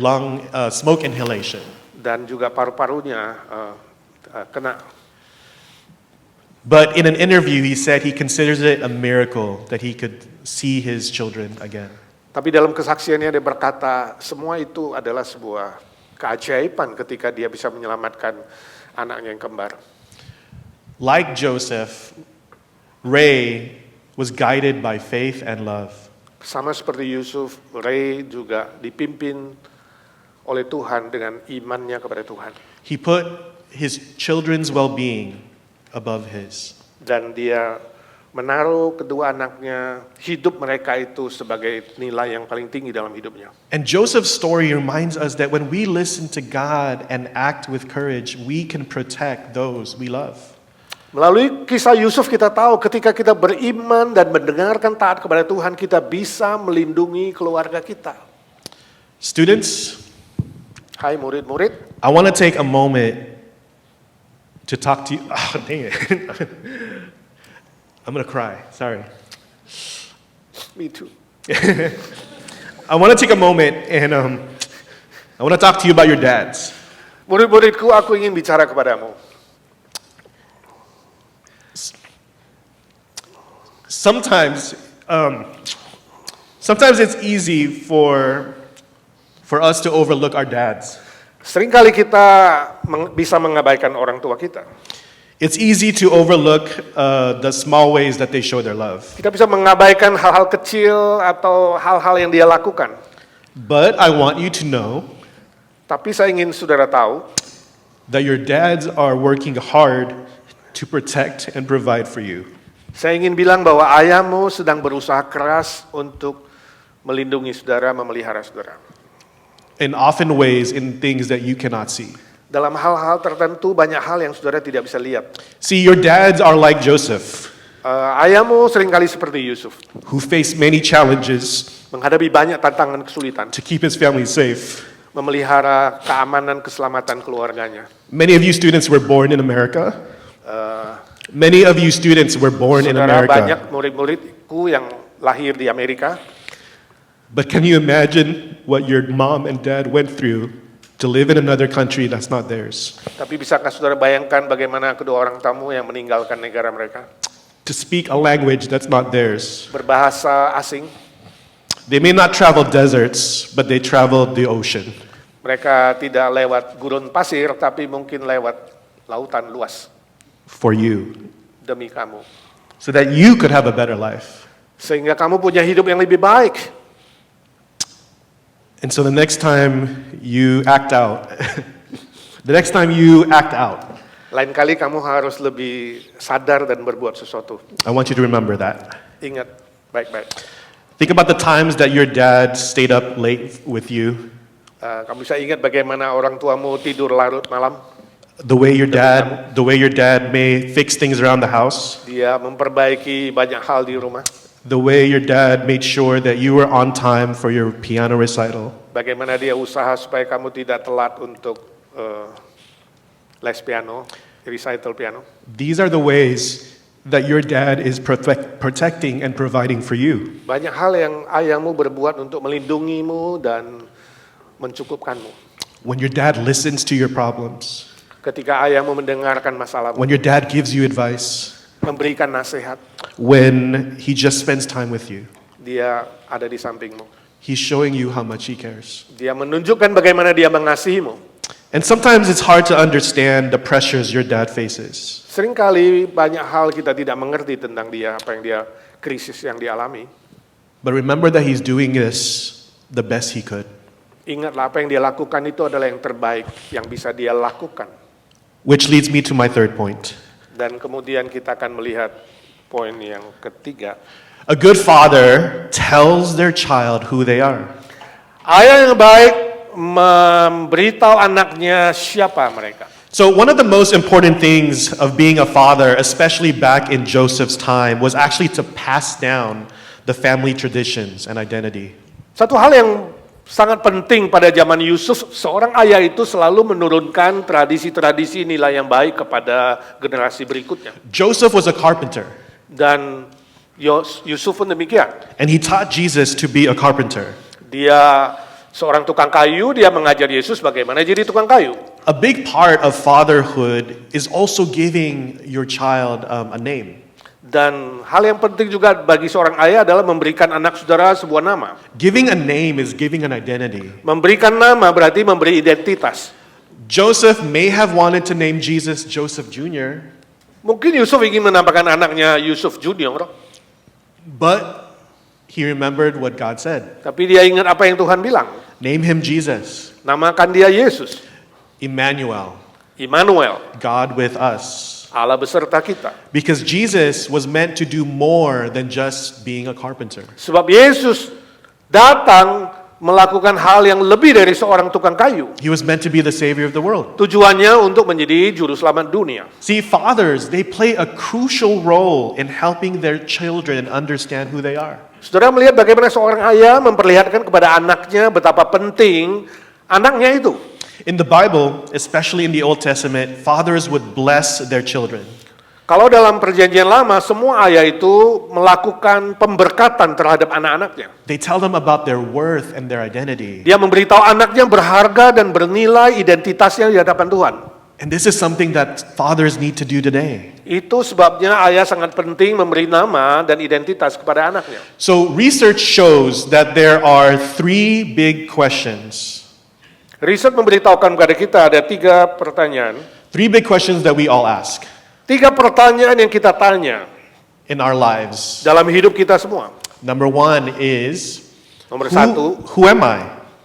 smoke inhalation. Dan juga paru-parunya kena. But in an interview, he said he considers it a miracle that he could see his children again. Tapi dalam kesaksiannya dia berkata, semua itu adalah sebuah keajaiban ketika dia bisa menyelamatkan anaknya yang kembar. Like Joseph, Ray was guided by faith and love. Sama seperti Yusuf, Ray juga dipimpin oleh Tuhan dengan imannya kepada Tuhan. He put his children's well-being above his. Dan dia menaruh kedua anaknya, hidup mereka itu sebagai nilai yang paling tinggi dalam hidupnya. And Joseph's story reminds us that when we listen to God and act with courage, we can protect those we love. Melalui kisah Yusuf kita tahu ketika kita beriman dan mendengarkan taat kepada Tuhan, kita bisa melindungi keluarga kita. Students, Hai murid-murid, I want to take a moment to talk to you. Oh, dang it. I'm going to cry. Sorry. me too. I want to take a moment and I want to talk to you about your dads. Murid-muridku, aku ingin bicara kepadamu. Sometimes it's easy for us to overlook our dads. Seringkali kita bisa mengabaikan orang tua kita. It's easy to overlook the small ways that they show their love. Kita bisa mengabaikan hal-hal kecil atau hal-hal yang dia lakukan. But I want you to know Tapi saya ingin saudara tahu that your dads are working hard to protect and provide for you. Saya ingin bilang bahwa ayahmu sedang berusaha keras untuk melindungi saudara, memelihara saudara. In often ways, in things that you cannot see. Dalam hal-hal tertentu banyak hal yang saudara tidak bisa lihat. See, your dads are like Joseph. Ayahmu seringkali seperti Yusuf, who faced many challenges menghadapi banyak tantangan kesulitan, to keep his family safe. memelihara keamanan keselamatan keluarganya. Many of you students were born in America. Eh, Many of you students were born in Saudara, America. banyak murid-muridku yang lahir di Amerika. But can you imagine what your mom and dad went through to live in another country that's not theirs? Tapi bisakah saudara bayangkan bagaimana kedua orang tamu yang meninggalkan negara mereka, To speak a language that's not theirs. berbahasa asing? They may not travel deserts, but they traveled the ocean. Mereka tidak lewat gurun pasir, tapi mungkin lewat lautan luas For you, demi kamu. so that you could have a better life. Sehingga kamu punya hidup yang lebih baik. And so the next time you act out, Lain kali kamu harus lebih sadar dan berbuat sesuatu. I want you to remember that. Ingat baik-baik. Think about the times that your dad stayed up late with you, Kamu bisa ingat bagaimana orang tuamu tidur larut malam. the way your dad may fix things around the house, Dia memperbaiki banyak hal di rumah. the way your dad made sure that you were on time for your piano recital, Bagaimana dia usaha supaya kamu tidak telat untuk les piano, recital piano. These are the ways that your dad is protecting and providing for you. Banyak hal yang ayahmu berbuat untuk melindungimu dan mencukupkanmu. When your dad listens to your problems, Ketika ayahmu mendengarkan masalahmu, when your dad gives you advice, memberikan nasihat, when he just spends time with you, dia ada di sampingmu. he's showing you how much he cares. Dia menunjukkan bagaimana dia mengasihimu. And sometimes it's hard to understand the pressures your dad faces. Seringkali banyak hal kita tidak mengerti tentang dia, apa yang dia krisis yang dialami. But remember that he's doing this the best he could. Ingatlah apa yang dia lakukan itu adalah yang terbaik yang bisa dia lakukan. Which leads me to my third point. Dan kemudian kita akan melihat poin yang ketiga. A good father tells their child who they are. Ayah yang baik memberitahu anaknya siapa mereka. So one of the most important things of being a father, especially back in Joseph's time, was actually to pass down the family traditions and identity. Satu hal yang sangat penting pada zaman Yusuf, seorang ayah itu selalu menurunkan tradisi-tradisi nilai yang baik kepada generasi berikutnya. Joseph was a carpenter, Dan Yusuf pun demikian. and he taught Jesus to be a carpenter. Dia seorang tukang kayu, dia mengajar Yesus bagaimana jadi tukang kayu. A big part of fatherhood is also giving your child a name. Dan hal yang penting juga bagi seorang ayah adalah memberikan anak saudara sebuah nama. Giving a name is giving an identity. Memberikan nama berarti memberi identitas. Joseph may have wanted to name Jesus Joseph Jr., Mungkin Yusuf ingin menambahkan anaknya Yusuf Junior, but he remembered what God said. tapi dia ingat apa yang Tuhan bilang. Name him Jesus, Namakan dia Yesus, Emmanuel, Immanuel, God with us. Allah beserta kita. Because Jesus was meant to do more than just being a carpenter. Sebab Yesus datang melakukan hal yang lebih dari seorang tukang kayu. He was meant to be the savior of the world. Tujuannya untuk menjadi juru selamat dunia. See, fathers, they play a crucial role in helping their children understand who they are. Saudara melihat bagaimana seorang ayah memperlihatkan kepada anaknya betapa penting anaknya itu. In the Bible, especially in the Old Testament, fathers would bless their children. Kalau dalam perjanjian lama, semua ayah itu melakukan pemberkatan terhadap anak-anaknya. They tell them about their worth and their identity. Dia memberitahu anaknya berharga dan bernilai identitasnya di hadapan Tuhan. And this is something that fathers need to do today. Itu sebabnya ayah sangat penting memberi nama dan identitas kepada anaknya. So research shows that there are 3 big questions. Riset memberitahukan kepada kita ada 3 pertanyaan. 3 big questions that we all ask 3 pertanyaan yang kita tanya in our lives. dalam hidup kita semua. Number 1 is, Nomor 1, who am I?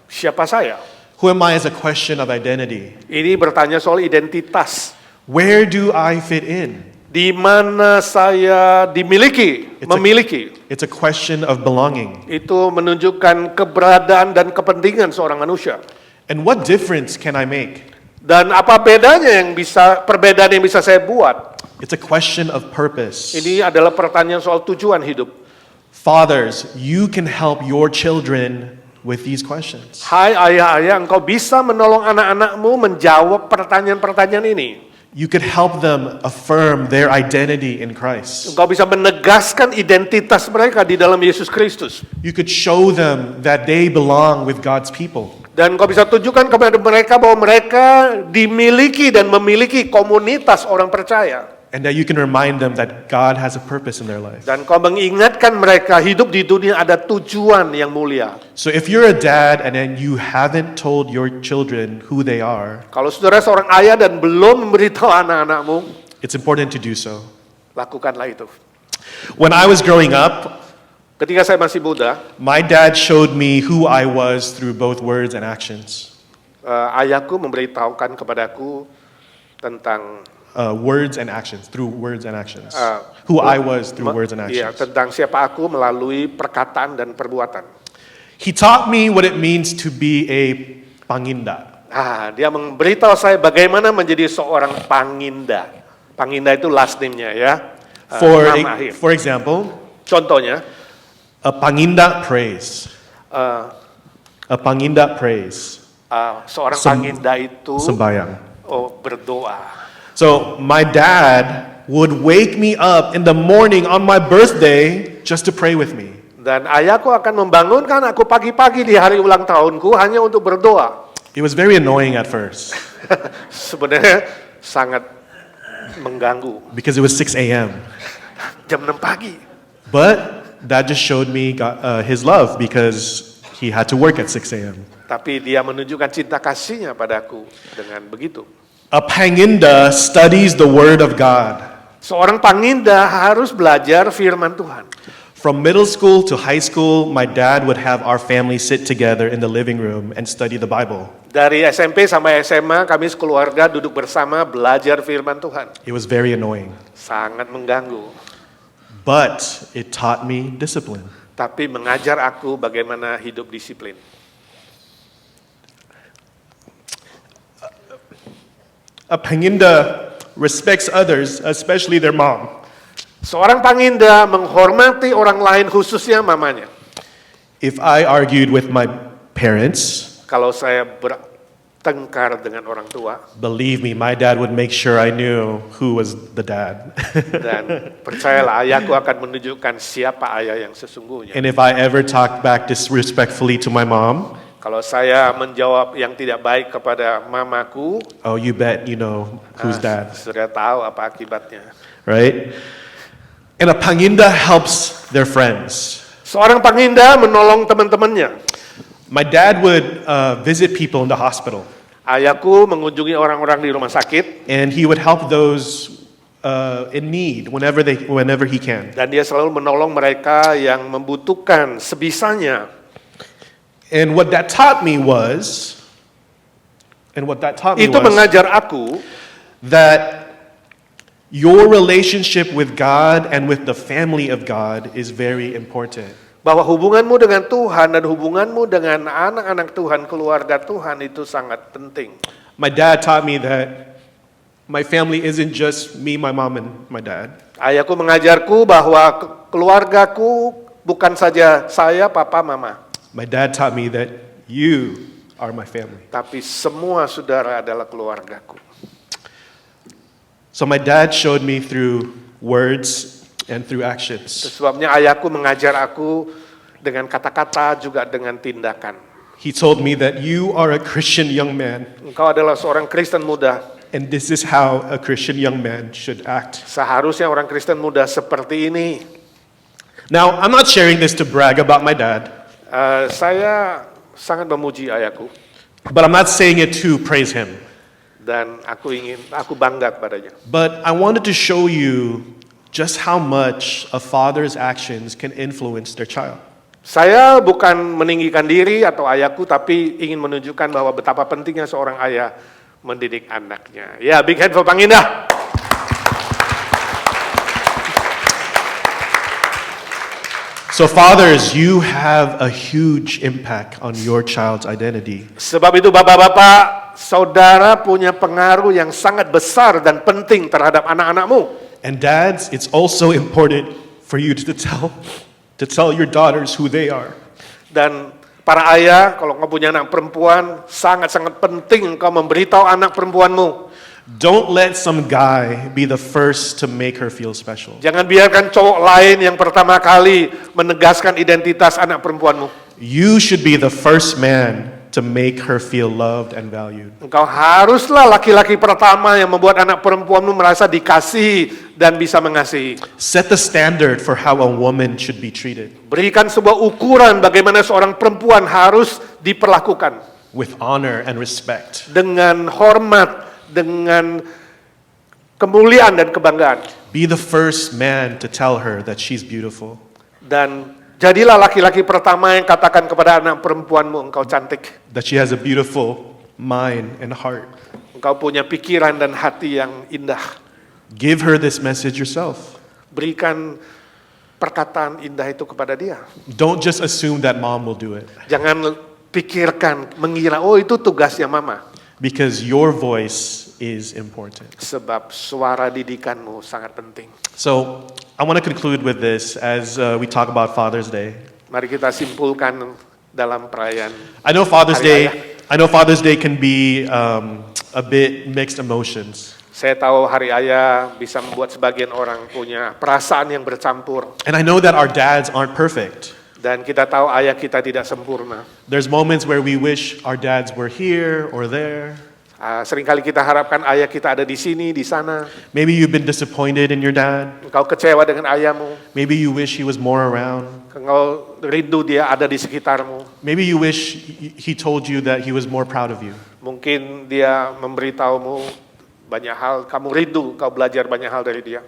siapa saya? Who am I is a question of identity. Ini bertanya soal identitas. Where do I fit in? Di mana saya dimiliki, memiliki. It's a question of belonging. Itu menunjukkan keberadaan dan kepentingan seorang manusia. And what difference can I make? Dan apa bedanya perbedaan yang bisa saya buat? It's a question of purpose. Ini adalah pertanyaan soal tujuan hidup. Fathers, you can help your children with these questions. Hai ayah-ayah, engkau bisa menolong anak-anakmu menjawab pertanyaan-pertanyaan ini. You could help them affirm their identity in Christ. Engkau bisa menegaskan identitas mereka di dalam Yesus Kristus. You could show them that they belong with God's people. Dan engkau bisa tunjukkan kepada mereka bahwa mereka dimiliki dan memiliki komunitas orang percaya. And that you can remind them that God has a purpose in their life. Dan kau mengingatkan mereka hidup di dunia ada tujuan yang mulia. So if you're a dad and then you haven't told your children who they are, Kalau saudara seorang ayah dan belum memberitahu anak-anakmu, it's important to do so. lakukanlah itu. When I was growing up, Ketika saya masih muda, my dad showed me who I was through both words and actions. ayahku memberitahukan kepadaku tentang Words and actions, through words and actions. Who I was through words and Iya, actions. tentang siapa aku melalui perkataan dan perbuatan. He taught me what it means to be a panginda. Dia memberitahu saya bagaimana menjadi seorang panginda. Panginda itu last name-nya ya. Nama akhir. For example, Contohnya, a panginda prays. A panginda prays. seorang panginda itu Sembayang. berdoa. So my dad would wake me up in the morning on my birthday just to pray with me. Dan ayahku akan membangunkan aku pagi-pagi di hari ulang tahunku hanya untuk berdoa. It was very annoying at first Sebenarnya sangat mengganggu. because it was 6 a.m. Jam 6 pagi. But that just showed me his love because he had to work at 6 a.m. Tapi dia menunjukkan cinta kasihnya padaku dengan begitu. A panginda studies the word of God. Seorang panginda harus belajar firman Tuhan. From middle school to high school, my dad would have our family sit together in the living room and study the Bible. Dari SMP sampai SMA kami sekeluarga duduk bersama belajar firman Tuhan. It was very annoying, Sangat mengganggu. but it taught me discipline. Tapi mengajar aku bagaimana hidup disiplin. A panginda respects others, especially their mom. Seorang panginda menghormati orang lain khususnya mamanya. If I argued with my parents, Kalau saya bertengkar dengan orang tua, believe me, my dad would make sure I knew who was the dad. dan percayalah ayahku akan menunjukkan siapa ayah yang sesungguhnya. And if I ever talked back disrespectfully to my mom, Kalau saya menjawab yang tidak baik kepada mamaku, oh, you bet you know who's dad, sudah tahu apa akibatnya. right? And a panginda helps their friends. Seorang panginda menolong teman-temannya. My dad would visit people in the hospital, Ayahku mengunjungi orang-orang di rumah sakit and he would help those in need whenever he can. dan dia selalu menolong mereka yang membutuhkan sebisanya. And what that taught me was, Itu mengajar aku that your relationship with God and with the family of God is very important. bahwa hubunganmu dengan Tuhan dan hubunganmu dengan anak-anak Tuhan, keluarga Tuhan itu sangat penting. My dad taught me that my family isn't just me, my mom, and my dad. Ayahku mengajarku bahwa keluargaku bukan saja saya, papa, mama. My dad taught me that you are my family. Tapi semua saudara adalah keluargaku. So my dad showed me through words and through actions. Sebabnya ayahku mengajar aku dengan kata-kata juga dengan tindakan. He told me that you are a Christian young man, Engkau adalah seorang Kristen muda. and this is how a Christian young man should act. Seharusnya orang Kristen muda seperti ini. Now, I'm not sharing this to brag about my dad, Saya sangat memuji ayahku but I'm not saying it to praise him. dan aku bangga kepadanya. But I wanted to show you just how much a father's actions can influence their child. Saya bukan meninggikan diri atau ayahku, tapi ingin menunjukkan bahwa betapa pentingnya seorang ayah mendidik anaknya. Ya, big hand for Panginda. So fathers, you have a huge impact on your child's identity. Sebab itu bapak-bapak, saudara punya pengaruh yang sangat besar dan penting terhadap anak-anakmu. And dads, it's also important for you to tell your daughters who they are. Dan para ayah, kalau engkau punya anak perempuan, sangat-sangat penting engkau memberitahu anak perempuanmu. Don't let some guy be the first to make her feel special. Jangan biarkan cowok lain yang pertama kali menegaskan identitas anak perempuanmu. You should be the first man to make her feel loved and valued. Engkau haruslah laki-laki pertama yang membuat anak perempuanmu merasa dikasihi dan bisa mengasihi. Set the standard for how a woman should be treated Berikan sebuah ukuran bagaimana seorang perempuan harus diperlakukan. with honor and respect. Dengan hormat, dengan kemuliaan dan kebanggaan. Be the first man to tell her that she's beautiful. Dan jadilah laki-laki pertama yang katakan kepada anak perempuanmu, engkau cantik. That she has a beautiful mind and heart. Engkau punya pikiran dan hati yang indah. Give her this message yourself. Berikan perkataan indah itu kepada dia. Don't just assume that mom will do it, Jangan pikirkan, mengira, oh itu tugasnya mama. because your voice is important. Sebab suara didikanmu sangat penting. So I want to conclude with this as we talk about Father's Day. Mari kita simpulkan dalam perayaan. I know Hari Father's Day can be a bit mixed emotions. Saya tahu hari ayah bisa membuat sebagian orang punya perasaan yang bercampur. And I know that our dads aren't perfect. Dan kita tahu ayah kita tidak sempurna. There's moments where we wish our dads were here or there. Seringkali kita harapkan ayah kita ada di sini, di sana. Maybe you've been disappointed in your dad. Engkau kecewa dengan ayahmu. Maybe you wish he was more around. Engkau rindu dia ada di sekitarmu. Maybe you wish he told you that he was more proud of you. Mungkin dia memberitahumu banyak hal. Kamu rindu, kau belajar banyak hal dari dia.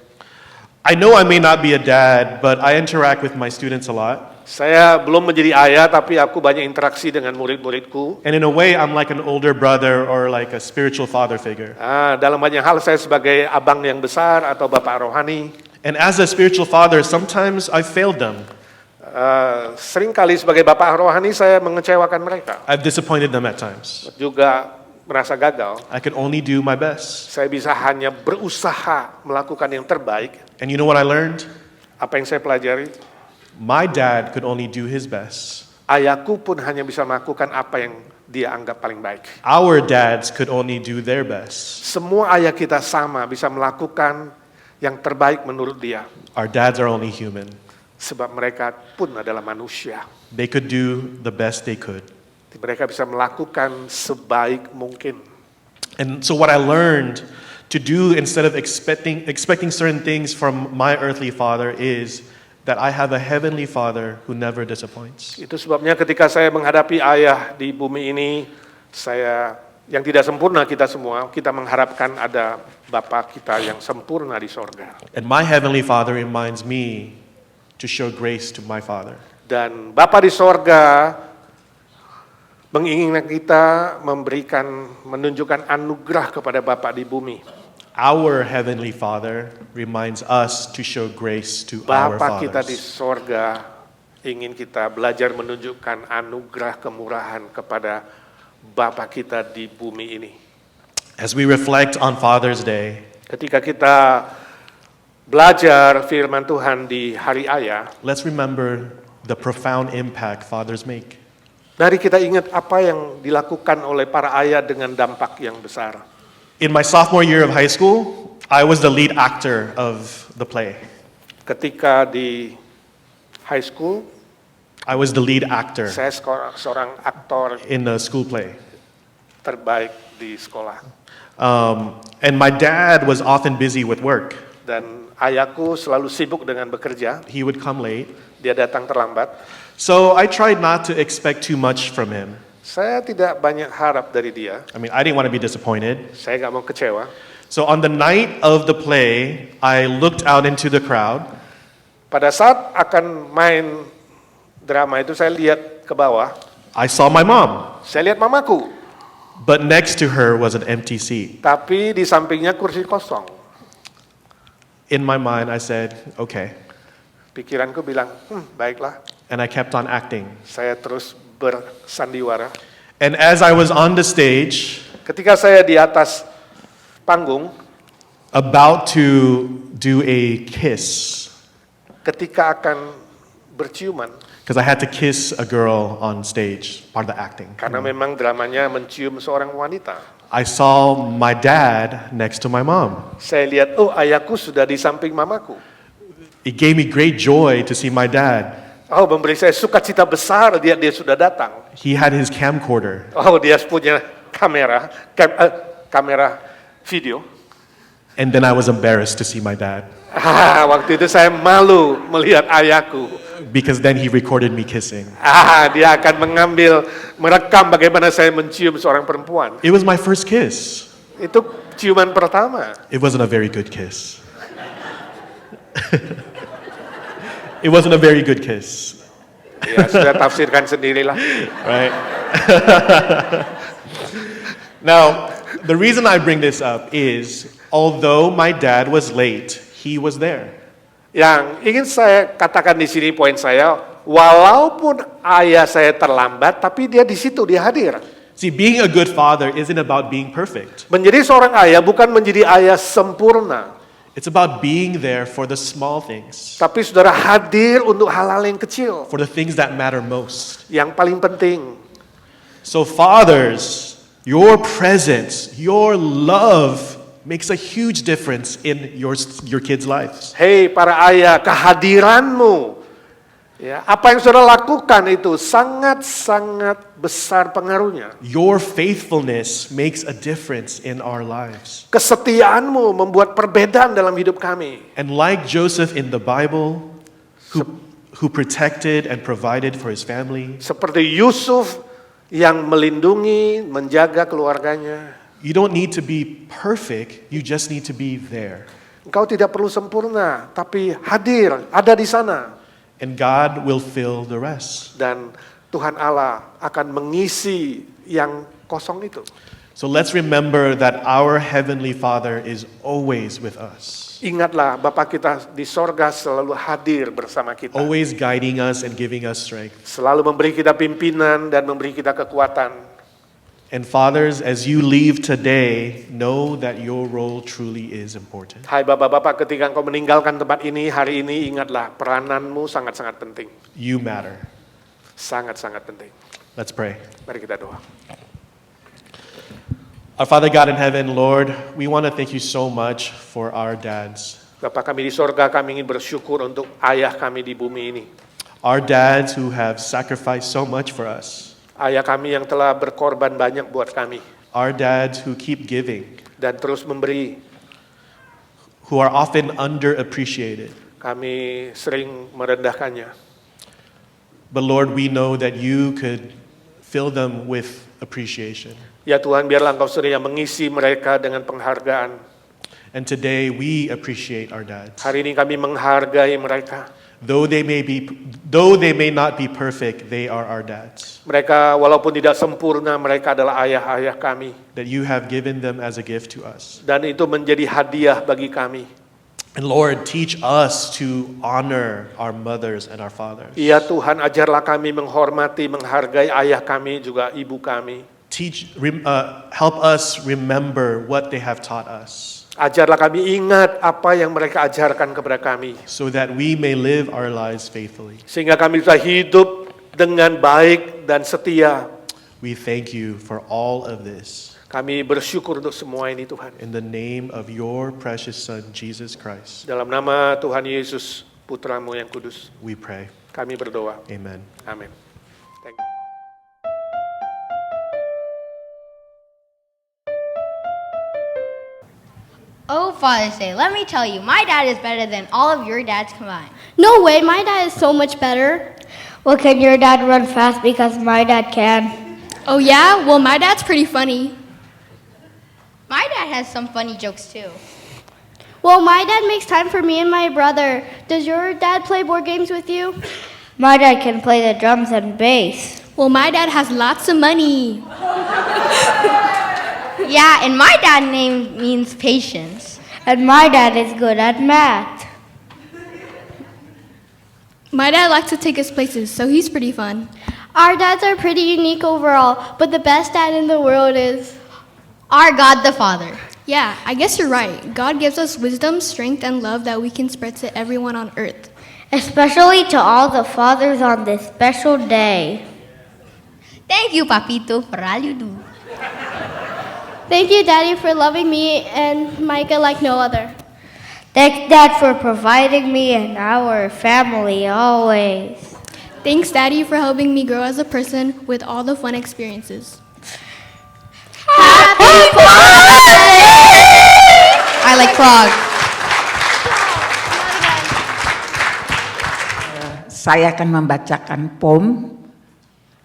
I know I may not be a dad, but I interact with my students a lot. Saya belum menjadi ayah, tapi aku banyak interaksi dengan murid-muridku. And in a way, I'm like an older brother or like a spiritual father figure. Dalam banyak hal saya sebagai abang yang besar atau bapak rohani. And as a spiritual father, sometimes I failed them. Seringkali sebagai bapak rohani saya mengecewakan mereka. I've disappointed them at times. Juga merasa gagal. I can only do my best. Saya bisa hanya berusaha melakukan yang terbaik. And you know what I learned? Apa yang saya pelajari? My dad could only do his best. Ayahku pun hanya bisa melakukan apa yang dia anggap paling baik. Our dads could only do their best. Semua ayah kita sama bisa melakukan yang terbaik menurut dia. Our dads are only human. Sebab mereka pun adalah manusia. They could do the best they could. Mereka bisa melakukan sebaik mungkin. And so what I learned to do instead of expecting certain things from my earthly father is that I have a heavenly Father who never disappoints. Itu sebabnya ketika saya menghadapi ayah di bumi ini, saya yang tidak sempurna kita semua, kita mengharapkan ada Bapa kita yang sempurna di sorga. And my heavenly Father reminds me to show grace to my Father. Dan Bapa di sorga menginginkan kita menunjukkan anugerah kepada Bapa di bumi. Our heavenly Father reminds us to show grace to our Bapa kita di fathers. sorga ingin kita belajar menunjukkan anugerah kemurahan kepada Bapa kita di bumi ini. As we reflect on Father's Day, Ketika kita belajar firman Tuhan di hari ayah, let's remember the profound impact fathers make. mari kita ingat apa yang dilakukan oleh para ayah dengan dampak yang besar. In my sophomore year of high school, I was the lead actor of the play. Ketika di high school, I was the lead actor saya seorang aktor in the school play. terbaik di sekolah. And my dad was often busy with work. Dan ayahku selalu sibuk dengan bekerja, He would come late. dia datang terlambat. So I tried not to expect too much from him. Saya tidak banyak harap dari dia, I mean, I didn't want to be disappointed. saya nggak mau kecewa. So on the night of the play, I looked out into the crowd. Pada saat akan main drama itu saya lihat ke bawah, I saw my mom, saya lihat mamaku, but next to her was an empty seat. tapi di sampingnya kursi kosong. In my mind, I said, okay. Pikiranku bilang, baiklah, And I kept on acting. saya terus bersandiwara. And as I was on the stage, Ketika saya di atas panggung, about to do a kiss ketika akan berciuman. because I had to kiss a girl on stage, part of the acting. Karena memang dramanya mencium seorang wanita. I saw my dad next to my mom. Saya lihat, oh ayahku sudah di samping mamaku. It gave me great joy to see my dad. Oh, memberi saya sukacita besar dia sudah datang. He had his camcorder. Oh, dia punya kamera video. And then I was embarrassed to see my dad Waktu itu saya malu melihat ayahku. because then he recorded me kissing. Dia akan merekam bagaimana saya mencium seorang perempuan. It was my first kiss. Itu ciuman pertama. It wasn't a very good kiss. It wasn't a very good kiss, Ya, sudah tafsirkan sendirilah. right? Now, the reason I bring this up is, although my dad was late, he was there. Yang ingin saya katakan di sini poin saya, walaupun ayah saya terlambat, tapi dia di situ, dia hadir. See, being a good father isn't about being perfect. Menjadi seorang ayah bukan menjadi ayah sempurna, It's about being there for the small things, tapi saudara hadir untuk hal-hal yang kecil, for the things that matter most. yang paling penting. So fathers, your presence, your love makes a huge difference in your kids' lives. Hei para ayah, kehadiranmu, ya, apa yang saudara lakukan itu sangat-sangat besar pengaruhnya. Your faithfulness makes a difference in our lives. Kesetiaanmu membuat perbedaan dalam hidup kami. And like Joseph in the Bible, who protected and provided for his family, Seperti Yusuf yang melindungi, menjaga keluarganya. you don't need to be perfect, you just need to be there. Engkau tidak perlu sempurna, tapi hadir, ada di sana. And God will fill the rest. Dan Tuhan Allah akan mengisi yang kosong itu. So let's remember that our Heavenly Father is always with us, Ingatlah, Bapa kita di sorga selalu hadir bersama kita. always guiding us and giving us strength. Selalu memberi kita pimpinan dan memberi kita kekuatan. And fathers, as you leave today, know that your role truly is important. Hai Bapak-bapak, ketika engkau meninggalkan tempat ini hari ini, ingatlah perananmu sangat-sangat penting. You matter. Sangat-sangat penting. Let's pray. Mari kita doa. Our Father God in heaven, Lord, we want to thank you so much for our dads. Bapak kami di sorga, kami ingin bersyukur untuk ayah kami di bumi ini. Our dads who have sacrificed so much for us. Ayah kami yang telah berkorban banyak buat kami. Our dads who keep giving, Dan terus memberi. who are often underappreciated. Kami sering merendahkannya. But Lord, we know that you could fill them with appreciation. Ya Tuhan, biarlah engkau sering yang mengisi mereka dengan penghargaan. And today we appreciate our dads. Hari ini kami menghargai mereka. Though they may not be perfect, they are our dads. Mereka walaupun tidak sempurna, mereka adalah ayah-ayah kami. That you have given them as a gift to us. Dan itu menjadi hadiah bagi kami. And Lord, teach us to honor our mothers and our fathers. Ya Tuhan, ajarlah kami menghormati, menghargai ayah kami, juga ibu kami. Help us remember what they have taught us, Ajarlah kami ingat apa yang mereka ajarkan kepada kami. so that we may live our lives faithfully. Sehingga kami bisa hidup dengan baik dan setia. We thank you for all of this. Kami bersyukur untuk semua ini Tuhan. In the name of your precious Son, Jesus Christ, Dalam nama Tuhan Yesus, Putramu yang kudus, we pray. kami berdoa. Amen. Amin. Thank you. Oh, Father's Day, let me tell you, my dad is better than all of your dads combined. No way, my dad is so much better. Well, can your dad run fast because my dad can? Oh yeah? Well, my dad's pretty funny. My dad has some funny jokes too. Well, my dad makes time for me and my brother. Does your dad play board games with you? My dad can play the drums and bass. Well, my dad has lots of money. Yeah, and my dad name means patience. And my dad is good at math. My dad likes to take us places, so he's pretty fun. Our dads are pretty unique overall, but the best dad in the world is Our God the Father. Yeah, I guess you're right. God gives us wisdom, strength, and love that we can spread to everyone on earth. Especially to all the fathers on this special day. Thank you, Papito, for all you do. Thank you, Daddy, for loving me and Micah like no other. Thanks, Dad, for providing me and our family always. Thanks, Daddy, for helping me grow as a person with all the fun experiences. Happy Father's Day! I like frog. Saya akan membacakan poem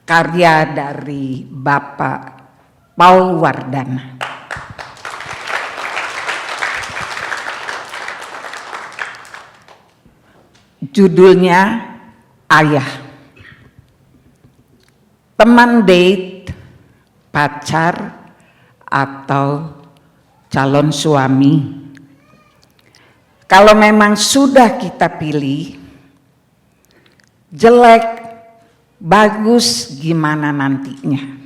karya dari Bapak Paul Wardana. Judulnya Ayah. Teman date, pacar, atau calon suami. Kalau memang sudah kita pilih, jelek, bagus gimana nantinya.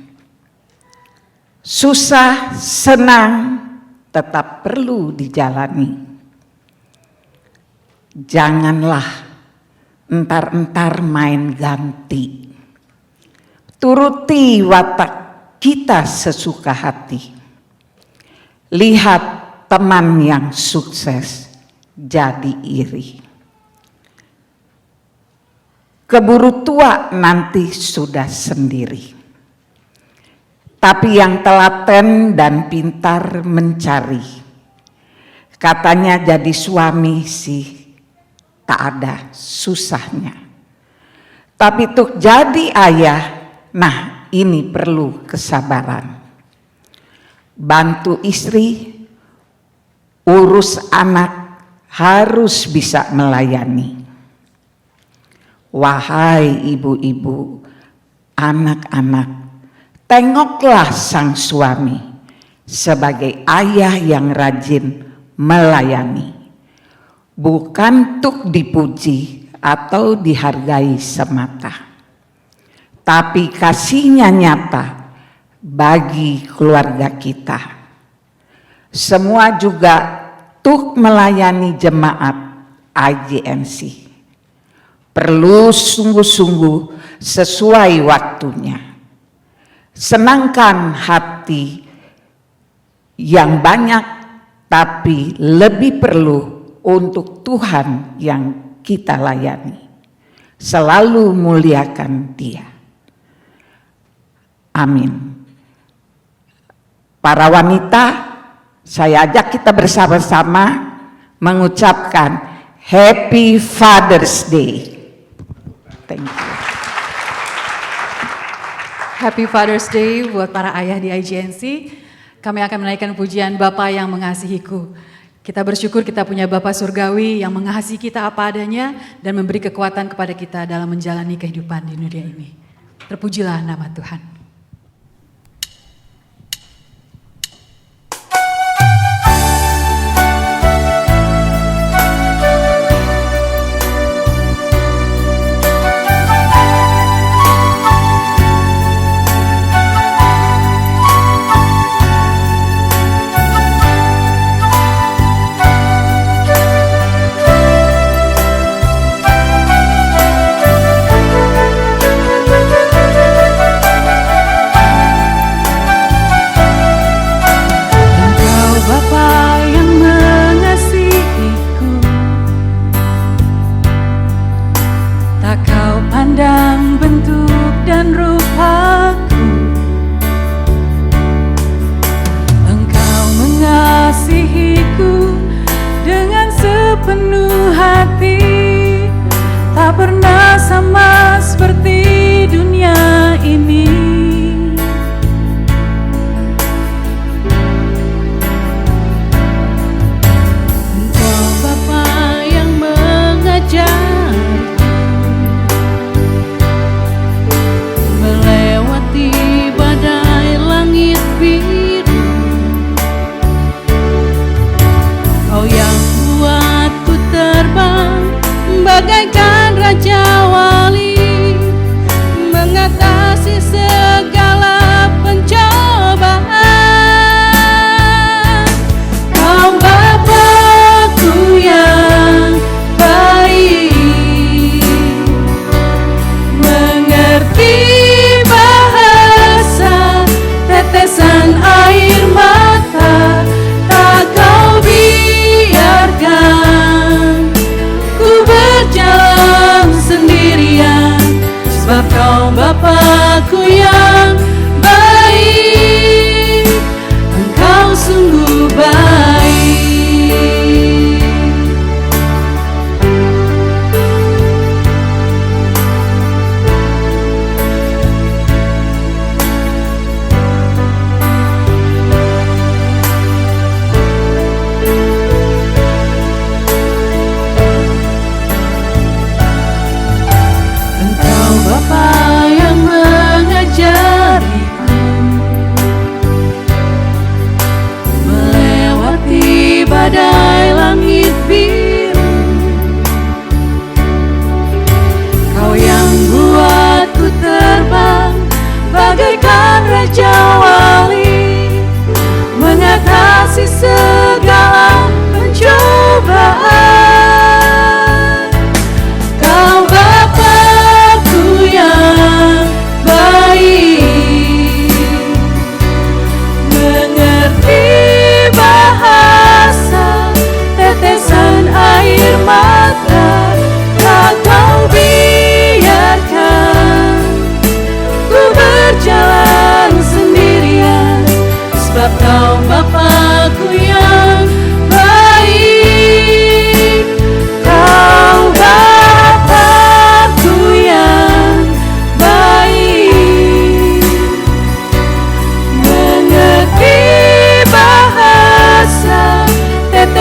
Susah, senang, tetap perlu dijalani. Janganlah entar-entar main ganti. Turuti watak kita sesuka hati. Lihat teman yang sukses jadi iri. Keburu tua nanti sudah sendiri. Tapi yang telaten dan pintar mencari. Katanya jadi suami sih tak ada susahnya. Tapi untuk jadi ayah, nah ini perlu kesabaran. Bantu istri, urus anak, harus bisa melayani. Wahai ibu-ibu, anak-anak, tengoklah sang suami sebagai ayah yang rajin melayani. Bukan untuk dipuji atau dihargai semata, tapi kasihnya nyata bagi keluarga kita. Semua juga untuk melayani jemaat IJNC. Perlu sungguh-sungguh sesuai waktunya. Senangkan hati yang banyak, tapi lebih perlu untuk Tuhan yang kita layani. Selalu muliakan Dia. Amin. Para wanita, saya ajak kita bersama-sama mengucapkan Happy Father's Day. Thank you. Happy Father's Day buat para ayah di IJNC. Kami akan menaikkan pujian Bapa yang mengasihiku. Kita bersyukur kita punya Bapa surgawi yang mengasihi kita apa adanya dan memberi kekuatan kepada kita dalam menjalani kehidupan di dunia ini. Terpujilah nama Tuhan.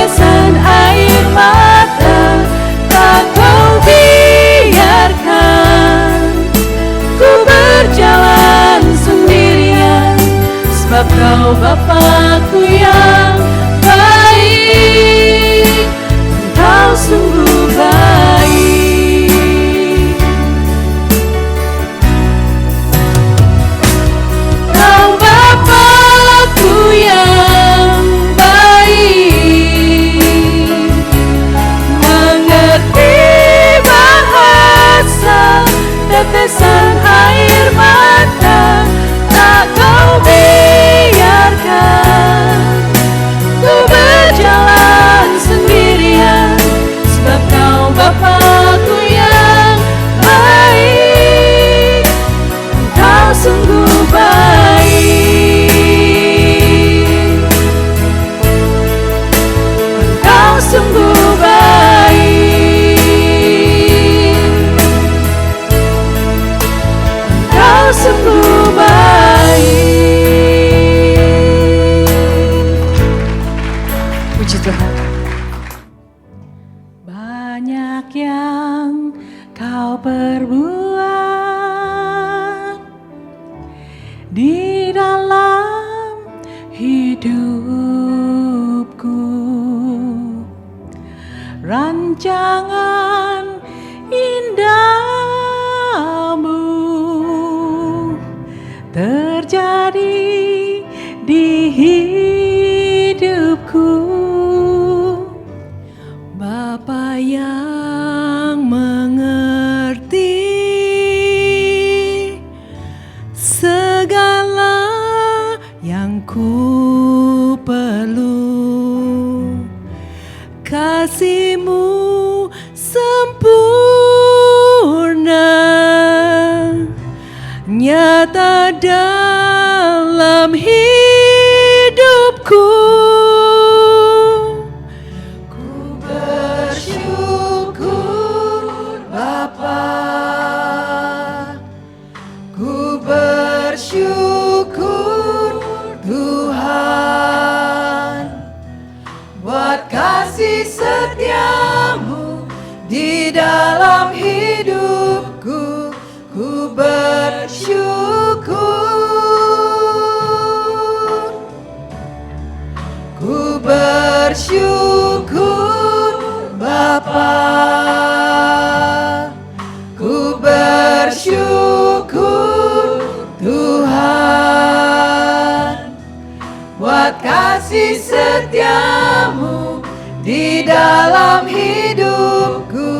tetesan air mata tak kau biarkan ku berjalan sendirian, sebab kau Bapakku yang baik, Engkau sungguh baik. Kau Bapakku yang baik, mengerti bahasa tetesan air mata tak kau biarkan ku berjalan sendirian, sebab kau Bapakku yang baik, Engkau sungguh baik, Engkau sungguh baik, Engkau sungguh baik. Puji Tuhan. Banyak yang kau perbuat di dalam hidupku, rancangan indahmu terjadi di hidupku. Bapa yang mengerti segala yang ku perlu, kasih-Mu sempurna nyata dalam hidupku. Ku bersyukur Bapa, ku bersyukur Tuhan, buat kasih setia-Mu di dalam hidupku. Ku bersyukur, ku bersyukur Bapa, ku bersyukur Tuhan, buat kasih setia-Mu di dalam hidupku.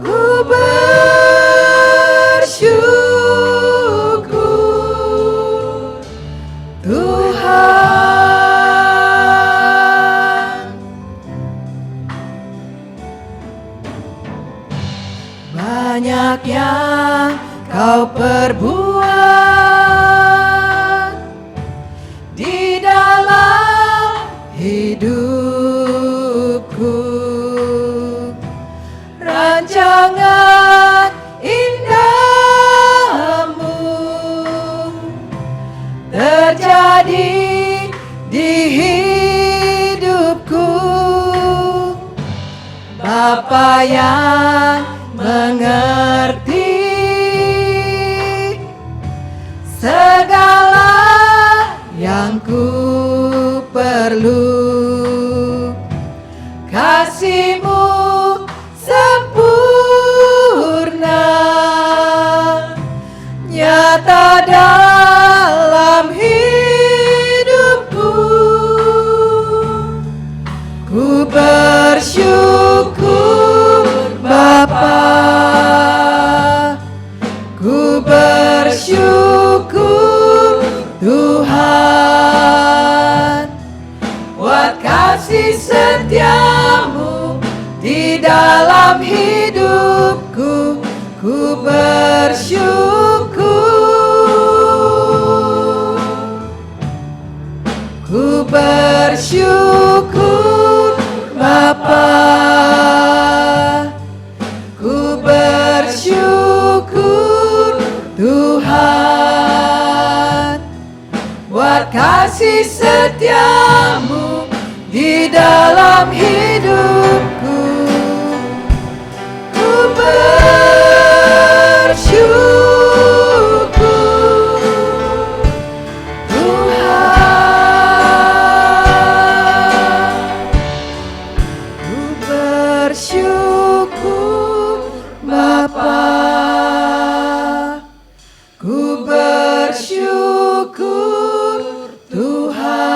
Ku bersyukur Tuhan. Banyak yang kau perbuat di dalam hidupku, rancangan indahmu terjadi di hidupku. Bapa yang mengerti segala yang ku perlu, kasih-Mu sempurna nyata dalam hidupku. Ku bersyukur Bapa, ku bersyukur Tuhan, buat kasih setia-Mu di dalam hidupku. Ku bersyukur, ku bersyukur Bapa, ku bersyukur Tuhan, buat kasih setia-Mu di dalam hidupku. Ku bersyukur Tuhan. Ku bersyukur Bapa. Ku bersyukur Tuhan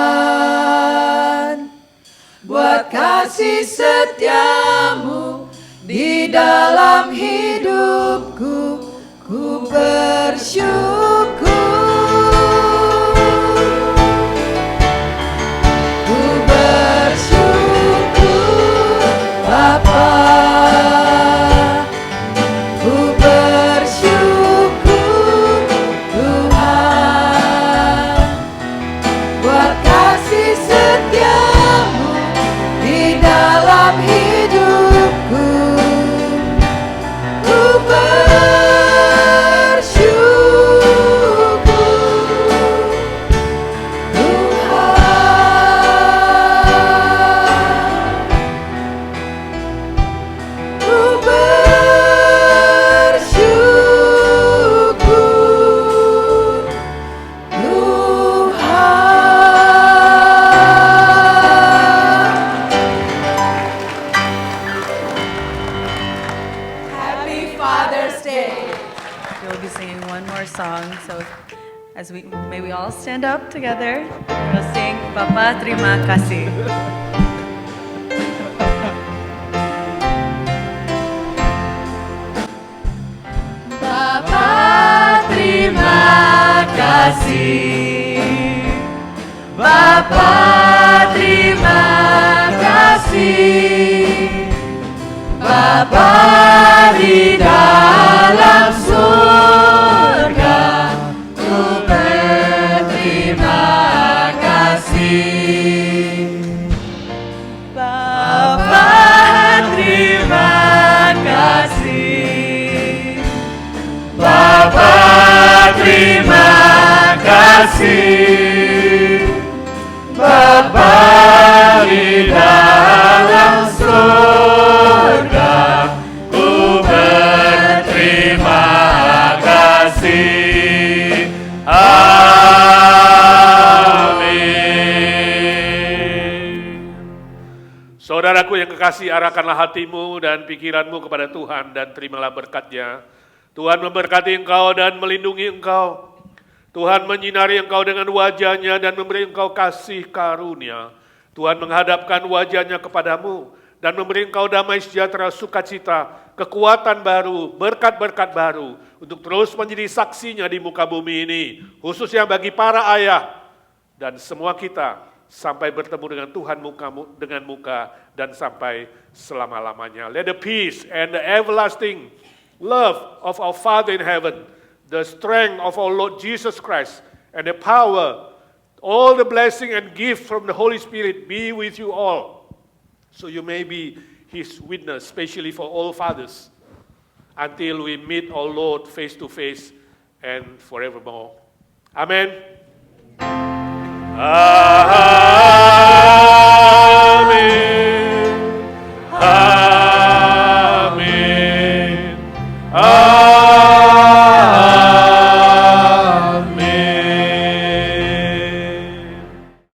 buat kasih setiamu di dalam hidupku. Ku bersyukur. Ku bersyukur Bapa. Ku bersyukur Tuhan buat kasih setiamu di dalam hidupku. Ku bersyukur Tuhan. Ku bersyukur Tuhan. Happy Father's Day. We'll be singing one more song, so may we all stand up together. We'll sing Bapa Terima Kasih. Bapa terima kasih. Bapa terima kasih. Bapa di dalam surga, ku berterima kasih. Bapa terima kasih. Bapa terima kasih. Bapa di dalam surga, ku berterima kasih. Amin. Saudaraku yang kekasih, arahkanlah hatimu dan pikiranmu kepada Tuhan dan terimalah berkat-Nya. Tuhan memberkati engkau dan melindungi engkau. Tuhan menyinari engkau dengan wajah-Nya dan memberi engkau kasih karunia. Tuhan menghadapkan wajah-Nya kepadamu dan memberi engkau damai sejahtera, sukacita, kekuatan baru, berkat-berkat baru untuk terus menjadi saksinya di muka bumi ini, khususnya bagi para ayah dan semua kita sampai bertemu dengan Tuhan dengan muka dan sampai selama-lamanya. Let the peace and the everlasting love of our Father in heaven, the strength of our Lord Jesus Christ, and the power, all the blessing and gift from the Holy Spirit be with you all, so you may be His witness, especially for all fathers, until we meet our Lord face to face and forevermore. Amen.